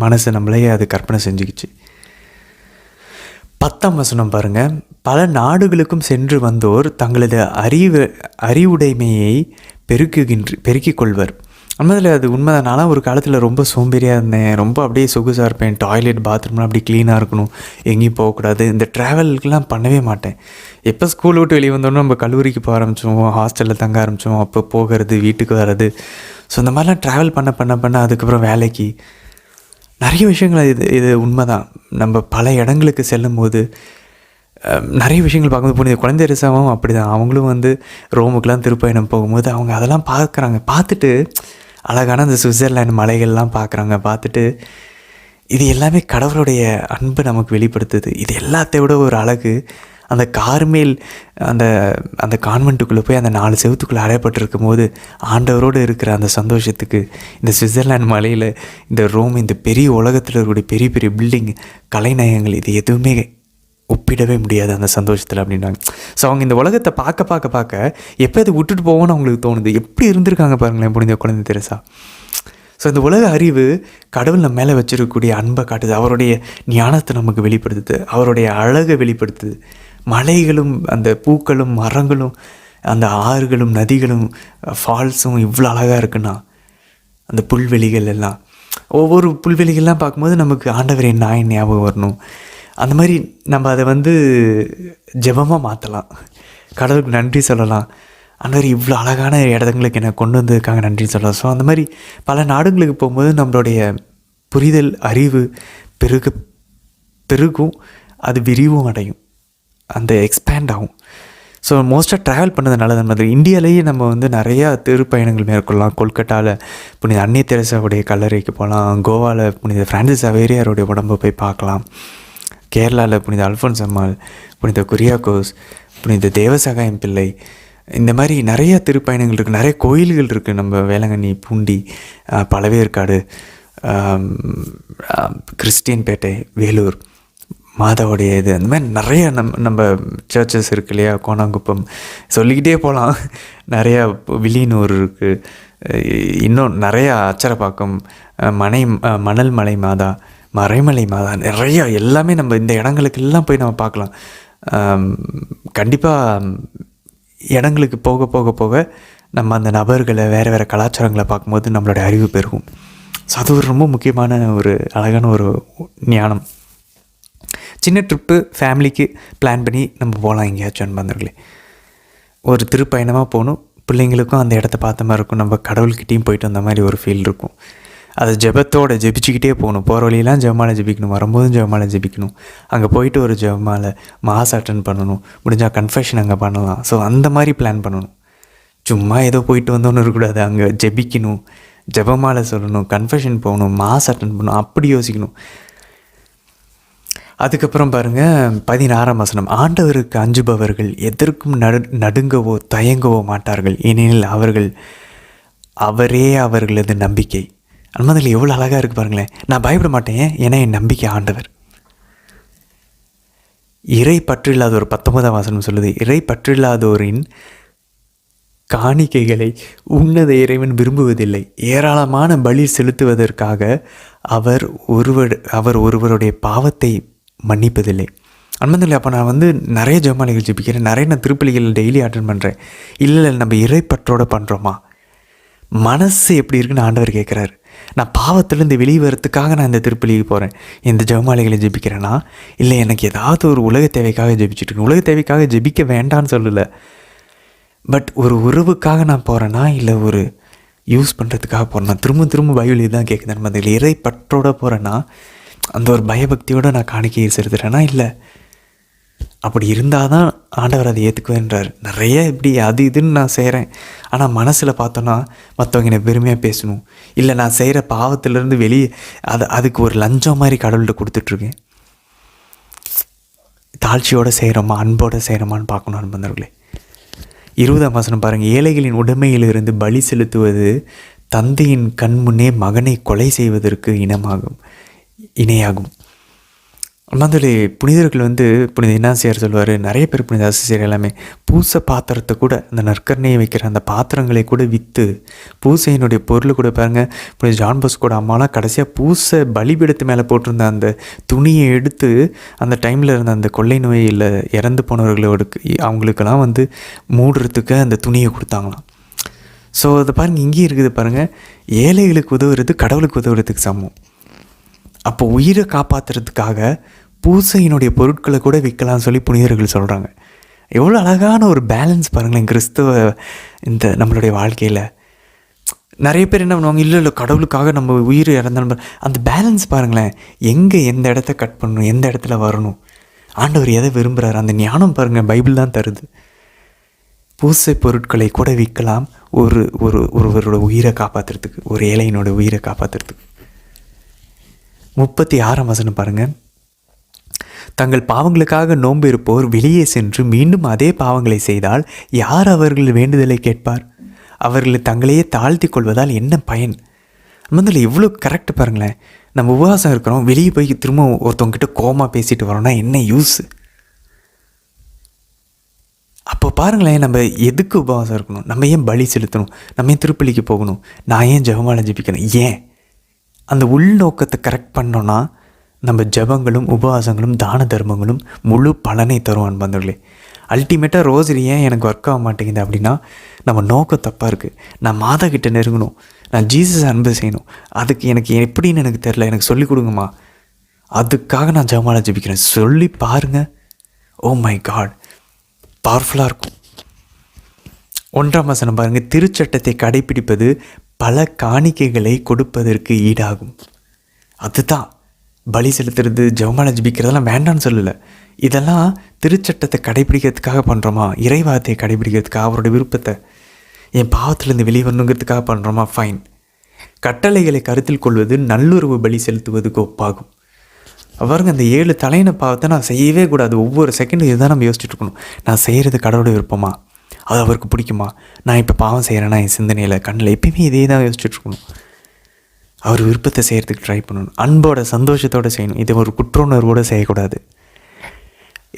மனசை நம்மளே அது கற்பனை செஞ்சுக்கிச்சு. 10ஆம் வசனம் பாருங்கள். பல நாடுகளுக்கும் சென்று வந்தோர் தங்களது அறிவுடைமையை பெருக்கிக் கொள்வர். உண்மையில் அது உண்மைதான். நானும் ஒரு காலத்தில் ரொம்ப சோம்பேறியாக இருந்தேன், ரொம்ப அப்படியே சொகுசாக இருப்பேன். டாய்லெட் பாத்ரூம்லாம் அப்படி க்ளீனாக இருக்கணும், எங்கேயும் போகக்கூடாது, இந்த ட்ராவலுக்கெலாம் பண்ணவே மாட்டேன். எப்போ ஸ்கூல் விட்டு வெளியே வந்தோன்னா நம்ம கல்லூரிக்கு போக ஆரம்பித்தோம், ஹாஸ்டலில் தங்க ஆரம்பித்தோம், அப்போ போகிறது, வீட்டுக்கு வர்றது. ஸோ இந்த மாதிரிலாம் ட்ராவல் பண்ண அதுக்கப்புறம் வேலைக்கு நிறைய விஷயங்கள் இது உண்மை தான். நம்ம பல இடங்களுக்கு செல்லும் போது நிறைய விஷயங்கள் பார்க்கும்போது புனித குழந்தை தெரசாவும் அப்படி தான். அவங்களும் வந்து ரோமுக்கெலாம் திருப்பயணம் போகும்போது அவங்க அதெல்லாம் பார்க்குறாங்க. பார்த்துட்டு அழகான அந்த சுவிட்சர்லாந்து மலைகள்லாம் பார்க்குறாங்க. பார்த்துட்டு இது எல்லாமே கடவுளுடைய அன்பை நமக்கு வெளிப்படுத்துது. இது எல்லாத்தை விட ஒரு அழகு அந்த கார்மேல் அந்த கான்வெண்ட்டுக்குள்ளே போய் அந்த 4 செவத்துக்குள்ளே அறையப்பட்டிருக்கும் போது ஆண்டவரோடு இருக்கிற அந்த சந்தோஷத்துக்கு இந்த சுவிட்சர்லாந்து மலையில், இந்த ரோம், இந்த பெரிய உலகத்தில் இருக்கக்கூடிய பெரிய பெரிய பில்டிங், கலைநயங்கள், இது எதுவுமே ஒப்பிடவே முடியாது அந்த சந்தோஷத்தில் அப்படின்றாங்க. ஸோ அவங்க இந்த உலகத்தை பார்க்க எப்போ அதை விட்டுட்டு போவோன்னு அவங்களுக்கு தோணுது. எப்படி இருந்திருக்காங்க பாருங்களேன் புனித குழந்தை தெரசா. ஸோ இந்த உலக அறிவு கடவுள் நம்ம மேலே வச்சிருக்கக்கூடிய அன்பை காட்டுது, அவருடைய ஞானத்தை நமக்கு வெளிப்படுத்துது, அவருடைய அழகை வெளிப்படுத்துது. மலைகளும் அந்த பூக்களும் மரங்களும் அந்த ஆறுகளும் நதிகளும் ஃபால்ஸும் இவ்வளோ அழகாக இருக்குன்னா, அந்த புல்வெளிகள் எல்லாம், ஒவ்வொரு புல்வெளிகள்லாம் பார்க்கும்போது நமக்கு ஆண்டவரை நாய் ஞாபகம் வரணும். அந்த மாதிரி நம்ம அதை வந்து ஜெபமாக மாற்றலாம், கடவுளுக்கு நன்றி சொல்லலாம். ஆண்டவர் இவ்வளோ அழகான இடங்களுக்கு என்னை கொண்டு வந்திருக்காங்க, நன்றி சொல்லலாம். ஸோ அந்த மாதிரி பல நாடுகளுக்கு போகும்போது நம்மளுடைய புரிதல், அறிவு பெருகும், அது விரிவும் அடையும், அந்த எக்ஸ்பேண்ட் ஆகும். ஸோ மோஸ்ட்டாக ட்ராவல் பண்ணது நல்லது மாதிரி. இந்தியாவிலேயே நம்ம வந்து நிறையா திருப்பயணங்கள் மேற்கொள்ளலாம். கொல்கட்டாவில் புனித அன்னை தெரசாவுடைய கல்லறைக்கு போகலாம், கோவாவில் புனித ஃப்ரான்சிஸ் அவேரியாருடைய உடம்பை போய் பார்க்கலாம், கேரளாவில் புனித அல்ஃபோன்ஸ் அம்மாள், புனித குரியாக்கோஸ், புனித தேவசகாயம் பிள்ளை, இந்த மாதிரி நிறைய திருப்பயணங்கள் இருக்குது, நிறைய கோயில்கள் இருக்குது. நம்ம வேளாங்கண்ணி, பூண்டி, பழவேற்காடு, கிறிஸ்டியன்பேட்டை, வேலூர், மாதாவுடைய இது, அந்த மாதிரி நிறைய நம்ம சர்ச்சஸ் இருக்கு இல்லையா, கோணாங்குப்பம், சொல்லிக்கிட்டே போகலாம். நிறையா வில்லியனூர் இருக்குது, இன்னும் நிறையா அச்சரப்பாக்கம், மணல் மலை மாதா, மறைமலை மாதா, நிறையா எல்லாமே நம்ம இந்த இடங்களுக்கெல்லாம் போய் நம்ம பார்க்கலாம். கண்டிப்பாக இடங்களுக்கு போக போக போக நம்ம அந்த நபர்களை, வேறு கலாச்சாரங்களை பார்க்கும்போது நம்மளோட அறிவு பெருகும். ஸோ அது ஒரு ரொம்ப முக்கியமான ஒரு அழகான ஒரு ஞானம். சின்ன ட்ரிப்பு ஃபேமிலிக்கு பிளான் பண்ணி நம்ம போகலாம் எங்கேயாச்சும் அன்பாந்தர்களே. ஒரு திருப்பயணமாக போகணும், பிள்ளைங்களுக்கும் அந்த இடத்த பார்த்த மாதிரி இருக்கும், நம்ம கடவுள்கிட்டையும் போயிட்டு வந்த மாதிரி ஒரு ஃபீல் இருக்கும். அதை ஜெபத்தோடு ஜெபிச்சுக்கிட்டே போகணும். போகிற வழியெல்லாம் ஜெபமாலை ஜெபிக்கணும், வரும்போதும் ஜெபமாலை ஜெபிக்கணும். அங்கே போயிட்டு ஒரு ஜெபமாலை மாஸ் அட்டன் பண்ணணும், முடிஞ்சால் கன்ஃபெஷன் அங்கே பண்ணலாம். ஸோ அந்த மாதிரி பிளான் பண்ணணும். சும்மா ஏதோ போயிட்டு வந்தோன்னு இருக்கக்கூடாது. அங்கே ஜெபிக்கணும், ஜெபமாலை சொல்லணும், கன்ஃபெஷன் போகணும், மாஸ் அட்டன் பண்ணணும், அப்படி யோசிக்கணும். அதுக்கப்புறம் பாருங்கள் 16ஆம் வசனம். ஆண்டவருக்கு அஞ்சுபவர்கள் எதற்கும் நடுங்கவோ தயங்கவோ மாட்டார்கள், ஏனெனில் அவரே அவர்களது நம்பிக்கை. அன்மதில் எவ்வளோ அழகாக இருக்குது பாருங்களேன். நான் பயப்பட மாட்டேன், ஏன்னா என் நம்பிக்கை ஆண்டவர். இறை பற்றில்லாதோர் 19ஆம் வசனம் சொல்லுது, இறை பற்றில்லாதோரின் காணிக்கைகளை உன்னத இறைவன் விரும்புவதில்லை, ஏராளமான பலி செலுத்துவதற்காக அவர் ஒருவருடைய பாவத்தை மன்னிப்பதில்லை. அன்மதில் அப்போ நான் வந்து நிறைய ஜெபமாலைகள் ஜெபிக்கிறேன், நிறைய நான் திருப்பலிகள் டெய்லி அட்டன் பண்ணுறேன். இல்லை நம்ம இறைப்பற்றோடு பண்ணுறோமா? மனசு எப்படி இருக்குன்னு ஆண்டவர் கேட்குறாரு. நான் பாவத்திலேருந்து வெளியே வரத்துக்காக நான் இந்த திருப்பலிக்கு போகிறேன், இந்த ஜெபமாலைகளை ஜெபிக்கிறேன்னா, இல்லை எனக்கு ஏதாவது ஒரு உலக தேவைக்காக ஜெபிச்சுட்ருக்கேன். உலக தேவைக்காக ஜெபிக்க வேண்டான்னு சொல்லலை, பட் ஒரு உறவுக்காக நான் போகிறேன்னா, இல்லை ஒரு யூஸ் பண்ணுறதுக்காக போகிறேன்னா, திரும்ப பைபிள் இதுதான் கேட்குது. நம்ம அதில் இறை பற்றோடு போகிறேன்னா, அந்த ஒரு பயபக்தியோடு நான் காணிக்கையை செலுத்துகிறேன்னா, இல்லை அப்படி இருந்தால் தான் ஆண்டவர் அதை ஏற்றுக்குவேன்றார். நிறைய இப்படி அது இதுன்னு நான் செய்கிறேன், ஆனால் மனசில் பார்த்தோன்னா மற்றவங்க என்னை பெருமையாக பேசணும், இல்லை நான் செய்கிற பாவத்திலேருந்து வெளியே அதுக்கு ஒரு லஞ்சம் மாதிரி கடவுள்கிட்ட கொடுத்துட்ருக்கேன். தாழ்ச்சியோடு செய்கிறோமா, அன்போடு செய்கிறோமான்னு பார்க்கணும் அன்பர்களே. 20ஆம் வசனம் பாருங்கள். ஏழைகளின் உடைமையிலிருந்து பலி செலுத்துவது தந்தையின் கண் முன்னே மகனை கொலை செய்வதற்கு இணையாகும். அண்ணாந்தோழி புனிதர்கள் புனித இன்னாசியார் சொல்லுவார், நிறைய பேர் புனித ஆசிரியர் எல்லாமே பூசை பாத்திரத்தை கூட, அந்த நற்கரணையை வைக்கிற அந்த பாத்திரங்களை கூட விற்று பூசையினுடைய பொருள் கூட பாருங்கள். புனித ஜான் பாஸ்கோட அம்மாலாம் கடைசியாக பூசை பலிபீடத்து மேலே போட்டிருந்த அந்த துணியை எடுத்து அந்த டைமில் இருந்த அந்த கொள்ளை நோயில் இறந்து போனவர்களோடு அவங்களுக்கெல்லாம் மூடுறதுக்கு அந்த துணியை கொடுத்தாங்களாம். ஸோ அதை பாருங்கள், இங்கேயும் இருக்குது பாருங்கள், ஏழைகளுக்கு உதவுறது கடவுளுக்கு உதவுறதுக்கு சமம். அப்போ உயிரை காப்பாற்றுறதுக்காக பூசையினுடைய பொருட்களை கூட விற்கலாம்னு சொல்லி புனிதர்கள் சொல்கிறாங்க. எவ்வளோ அழகான ஒரு பேலன்ஸ் பாருங்களேன் கிறிஸ்துவ இந்த நம்மளுடைய வாழ்க்கையில். நிறைய பேர் என்ன பண்ணுவாங்க, இல்லை கடவுளுக்காக நம்ம உயிர் இறந்தாலும் அந்த பேலன்ஸ் பாருங்களேன், எங்கே எந்த இடத்த கட் பண்ணணும், எந்த இடத்துல வரணும், ஆண்டவர் எதை விரும்புகிறார், அந்த ஞானம் பாருங்கள் பைபிள் தான் தருது. பூசை பொருட்களை கூட விற்கலாம் ஒருவரோட உயிரை காப்பாற்றுறதுக்கு, ஒரு ஏழையினோட உயிரை காப்பாற்றுறதுக்கு. 36ஆம் வசனம் பாருங்கள். தங்கள் பாவங்களுக்காக நோன்பு இருப்போர் வெளியே சென்று மீண்டும் அதே பாவங்களை செய்தால் யார் அவர்கள் வேண்டுதலை கேட்பார்? அவர்களை தங்களையே தாழ்த்தி கொள்வதால் என்ன பயன்? நம்ம எவ்வளோ கரெக்டு பாருங்களேன். நம்ம உபவாசம் இருக்கிறோம், வெளியே போய் திரும்ப ஒருத்தவங்கிட்ட கோமா பேசிட்டு வரோம்னா என்ன யூஸ்? அப்போ பாருங்களேன், நம்ம எதுக்கு உபவாசம் இருக்கணும்? நம்ம ஏன் பலி செலுத்தணும்? நம்ம ஏன் திருப்பலிக்கு போகணும்? நான் ஏன் ஜெபமாலை ஜெபிக்கணும்? ஏன்? அந்த உள்நோக்கத்தை கரெக்ட் பண்ணோன்னா நம்ம ஜெபங்களும் உபவாசங்களும் தான தர்மங்களும் முழு பலனை தரும் அன்பர்களே. அல்டிமேட்டாக ரோசரி ஏன் எனக்கு ஒர்க் ஆக மாட்டேங்குது அப்படின்னா நம்ம நோக்கம் தப்பாக இருக்குது. நான் மாதா கிட்ட நெருங்கணும், நான் ஜீசஸ் அன்பு செய்யணும், அதுக்கு எனக்கு எப்படின்னு எனக்கு தெரில, எனக்கு சொல்லிக் கொடுங்கம்மா, அதுக்காக நான் ஜெபமாலை ஜெபிக்கிறேன் சொல்லி பாருங்கள். ஓ மை காட், பவர்ஃபுல்லாக இருக்கும். 1ஆம் வசனம் பாருங்கள். திருச்சட்டத்தை கடைப்பிடிப்பது பல காணிக்கைகளை கொடுப்பதற்கு ஈடாகும். அதுதான் பலி செலுத்துறது, ஜெபமாலை ஜெபிக்கிறதெல்லாம் வேண்டான்னு சொல்லலை. இதெல்லாம் திருச்சட்டத்தை கடைப்பிடிக்கிறதுக்காக பண்ணுறோமா, இறைவார்த்தையை கடைப்பிடிக்கிறதுக்காக, அவரோட விருப்பத்தை, என் பாவத்திலேருந்து வெளியே வரணுங்கிறதுக்காக பண்ணுறோமா, ஃபைன். கட்டளைகளை கருத்தில் கொள்வது நல்லுறவு பலி செலுத்துவதுக்கு ஒப்பாகும். அவருங்க அந்த 7 தலையின பாவத்தை நான் செய்யவே கூடாது. ஒவ்வொரு செகண்டும் இதுதான் நம்ம யோசிச்சுட்டு இருக்கணும். நான் செய்கிறது கடவுளோட விருப்பமா, அது அவருக்கு பிடிக்குமா, நான் இப்போ பாவம் செய்கிறேன்னா என் சிந்தனையில் கண்ணில் எப்பயுமே இதே தான் யோசிச்சுட்ருக்கணும். அவர் விருப்பத்தை செய்கிறதுக்கு ட்ரை பண்ணணும், அன்போட சந்தோஷத்தோடு செய்யணும். இதை ஒரு குற்ற உணர்வோடு செய்யக்கூடாது.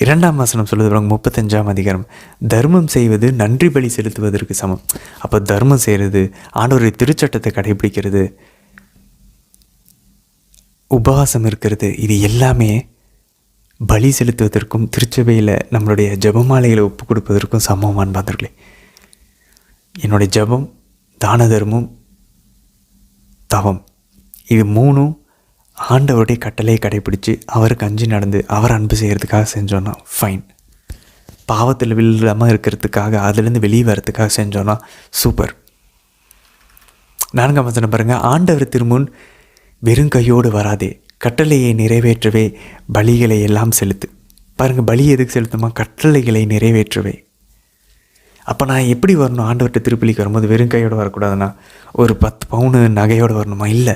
2ஆம் வசனம் சொல்லுது 35ஆம் அதிகாரம், தர்மம் செய்வது நன்றி பலி செலுத்துவதற்கு சமம். அப்போ தர்மம் செய்கிறது, ஆண்டவருடைய திருச்சட்டத்தை கடைபிடிக்கிறது, உபவாசம் இருக்கிறது, இது எல்லாமே பலி செலுத்துவதற்கும் திருச்சபையில் நம்மளுடைய ஜெபமாலைகளை ஒப்பு கொடுப்பதற்கும் சமமான பாந்தர்களே. என்னுடைய ஜெபம், தான தர்மம், தவம், இது 3ம் ஆண்டவருடைய கட்டளையை கடைப்பிடித்து அவருக்கு அஞ்சு நடந்து அவர் அன்பு செய்கிறதுக்காக செஞ்சோன்னா ஃபைன். பாவத்தில் விழாமல் இருக்கிறதுக்காக, அதுலேருந்து வெளியே வர்றதுக்காக செஞ்சோன்னா சூப்பர். 4ஆம் வசனம் பாருங்கள். ஆண்டவர் திருமுன் வெறும் கையோடு வராதே, கட்டளையை நிறைவேற்றவே பலிகளை எல்லாம் செலுத்து. பாருங்கள், பலி எதுக்கு செலுத்துமா? கட்டளைகளை நிறைவேற்றவே. அப்போ நான் எப்படி வரணும்? ஆண்டவர்கிட்ட திருப்பலிக்கு வரும்போது வெறும் கையோடு வரக்கூடாதுன்னா ஒரு 10 பவுனு நகையோடு வரணுமா? இல்லை.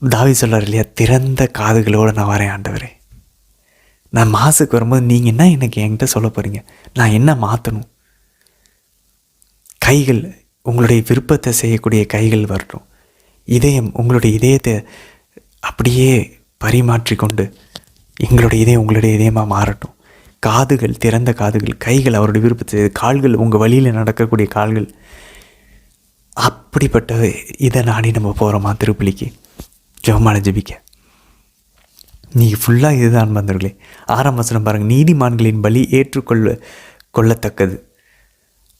தாவி சொல்கிறார் இல்லையா, திறந்த காதுகளோடு நான் வரேன் ஆண்டவரே. நான் மாசுக்கு வரும்போது நீங்கள் என்ன எனக்கு என்கிட்ட சொல்ல போகிறீங்க, நான் என்ன மாற்றணும்? கைகள், உங்களுடைய விருப்பத்தை செய்யக்கூடிய கைகள் வரட்டும். இதயம், உங்களுடைய இதயத்தை அப்படியே பரிமாற்றி கொண்டு எங்களுடைய இதயம் உங்களுடைய இதயமாக மாறட்டும். காதுகள், திறந்த காதுகள், கைகள் அவருடைய விருப்பத்தை, கால்கள் உங்கள் வழியில் நடக்கக்கூடிய கால்கள். அப்படிப்பட்ட இதை நாடி நம்ம போகிறோமா திருப்பலிக்கு ஜெபமாலை ஜெபிக்க? நீங்கள் ஃபுல்லாக இதுதான் அன்பர்களே. 6ஆம் வசனம் பாருங்கள். நீதிமான்களின் பலி கொள்ளத்தக்கது,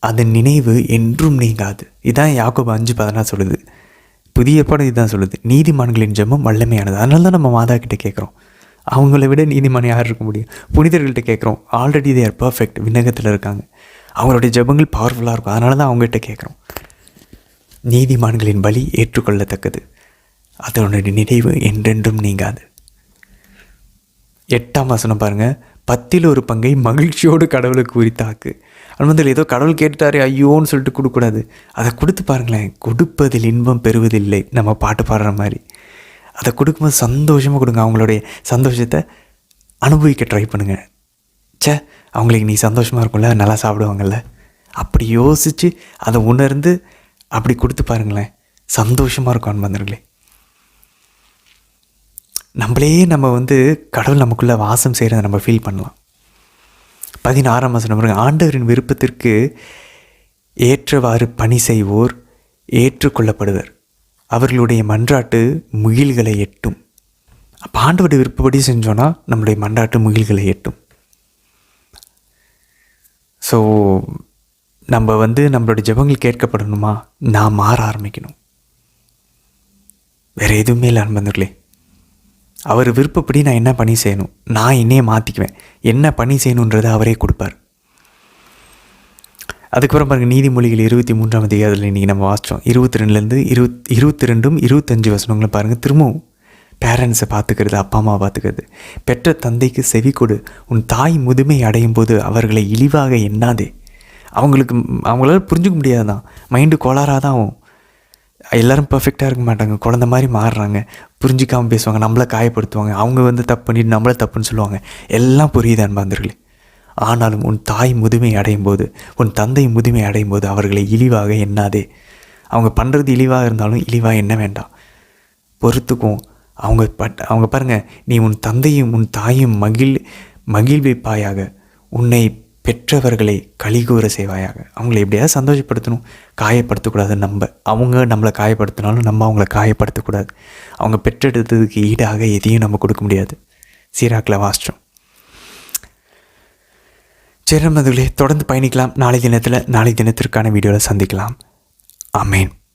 அதன் நினைவு என்றும் நீங்காது. இதான் யாக்கோபு 5:14 சொல்லுது. புதிய படம் இதுதான் சொல்லுது, நீதிமான்களின் ஜெபம் வல்லமையானது. அதனால தான் நம்ம மாதா கிட்டே கேட்குறோம். அவங்கள விட நீதிமான் யார் இருக்க முடியும்? புனிதர்கள்ட்ட கேட்குறோம், ஆல்ரெடி தே ஆர் பர்ஃபெக்ட், விண்ணகத்தில் இருக்காங்க, அவங்களுடைய ஜெபங்கள் பவர்ஃபுல்லாக இருக்கும். அதனால தான் அவங்ககிட்ட கேட்குறோம். நீதிமான்களின் பலி ஏற்றுக்கொள்ளத்தக்கது, அதனுடைய நினைவு என்றென்றும் நீங்காது. 8ஆம் வசனம் பாருங்கள். 10ல் 1 பங்கை மகிழ்ச்சியோடு கடவுளுக்கு உரித்தாக்கு. அது ஏதோ கடவுள் கேட்டுட்டாரு ஐயோன்னு சொல்லிட்டு கொடுக்கூடாது. அதை கொடுத்து பாருங்களேன். கொடுப்பதில் இன்பம் பெறுவதில்லை, நம்ம பாட்டு பாடுற மாதிரி. அதை கொடுக்கும்போது சந்தோஷமாக கொடுங்க. அவங்களுடைய சந்தோஷத்தை அனுபவிக்க ட்ரை பண்ணுங்கள். ச்சே, அவங்களுக்கு நீ சந்தோஷமாக இருக்கும்ல, நல்லா சாப்பிடுவாங்கல்ல, அப்படி யோசித்து அதை உணர்ந்து அப்படி கொடுத்து பாருங்களேன், சந்தோஷமாக இருக்கும் அன்பர்களே. நம்ம கடவுள் நமக்குள்ளே வாசம் செய்கிறத நம்ம ஃபீல் பண்ணலாம். 16ஆம் வசனம் பாருங்க, ஆண்டவரின் விருப்பத்திற்கு ஏற்றவாறு பணி செய்வோர் ஏற்றுக்கொள்ளப்படுவர், அவர்களுடைய மன்றாட்டு முகில்களை எட்டும். அப்போ ஆண்டவருடைய விருப்பப்படி செஞ்சோன்னா நம்முடைய மன்றாட்டு முகில்களை எட்டும். ஸோ நம்ம நம்மளோட ஜெபங்கள் கேட்கப்படணுமா, நான் மாற ஆரம்பிக்கணும். வேறு எதுவுமே இல்லை அன்பர்களே. அவர் விருப்பப்படி நான் என்ன பணி செய்யணும், நான் என்னையே மாற்றிக்குவேன். என்ன பணி செய்யணுன்றதை அவரே கொடுப்பார். அதுக்கப்புறம் பாருங்கள், நீதிமொழிகள் 23ஆம் அதிகாரத்தில் இன்றைக்கி நம்ம வாசித்தோம். 22லேருந்து 25 வசனங்களை பாருங்கள். திரும்பவும் பேரண்ட்ஸை பார்த்துக்கிறது, அப்பா அம்மாவை பார்த்துக்கிறது. பெற்ற தந்தைக்கு செவி கொடு, உன் தாய் முதுமை அடையும் போது அவர்களை இழிவாக எண்ணாதே. அவங்களால புரிஞ்சுக்க முடியாது தான், மைண்டு கோளாறாக தான் ஆகும். எல்லோரும் பர்ஃபெக்டாக இருக்க மாட்டாங்க, குழந்த மாதிரி மாறுறாங்க, புரிஞ்சிக்காமல் பேசுவாங்க, நம்மளை காயப்படுத்துவாங்க, அவங்க தப்பு பண்ணிட்டு நம்மளை தப்புன்னு சொல்லுவாங்க. எல்லாம் புரியுது அன்பாந்தர்களே. ஆனாலும் உன் தாய் முதுமை அடையும் போது, உன் தந்தை முதுமை அடையும் போது அவர்களை இழிவாக எண்ணாதே. அவங்க பண்ணுறது இழிவாக இருந்தாலும் இழிவாக எண்ண வேண்டாம், பொறுத்துக்கும். அவங்க பாருங்கள், நீ உன் தந்தையும் உன் தாயும் மகிழ்விப்பாயாக, உன்னை பெற்றவர்களை கலிகூற செய்வாயாக. அவங்கள எப்படியாவது சந்தோஷப்படுத்தணும், காயப்படுத்தக்கூடாது. அவங்க நம்மளை காயப்படுத்தினாலும் நம்ம அவங்கள காயப்படுத்தக்கூடாது. அவங்க பெற்றெடுத்ததுக்கு ஈடாக எதையும் நம்ம கொடுக்க முடியாது. சீராக்கில் வாசித்தோம். சரி, நம்ம தொடர்ந்து பயணிக்கலாம். நாளை தினத்திற்கான வீடியோவில் சந்திக்கலாம். ஆமேன்.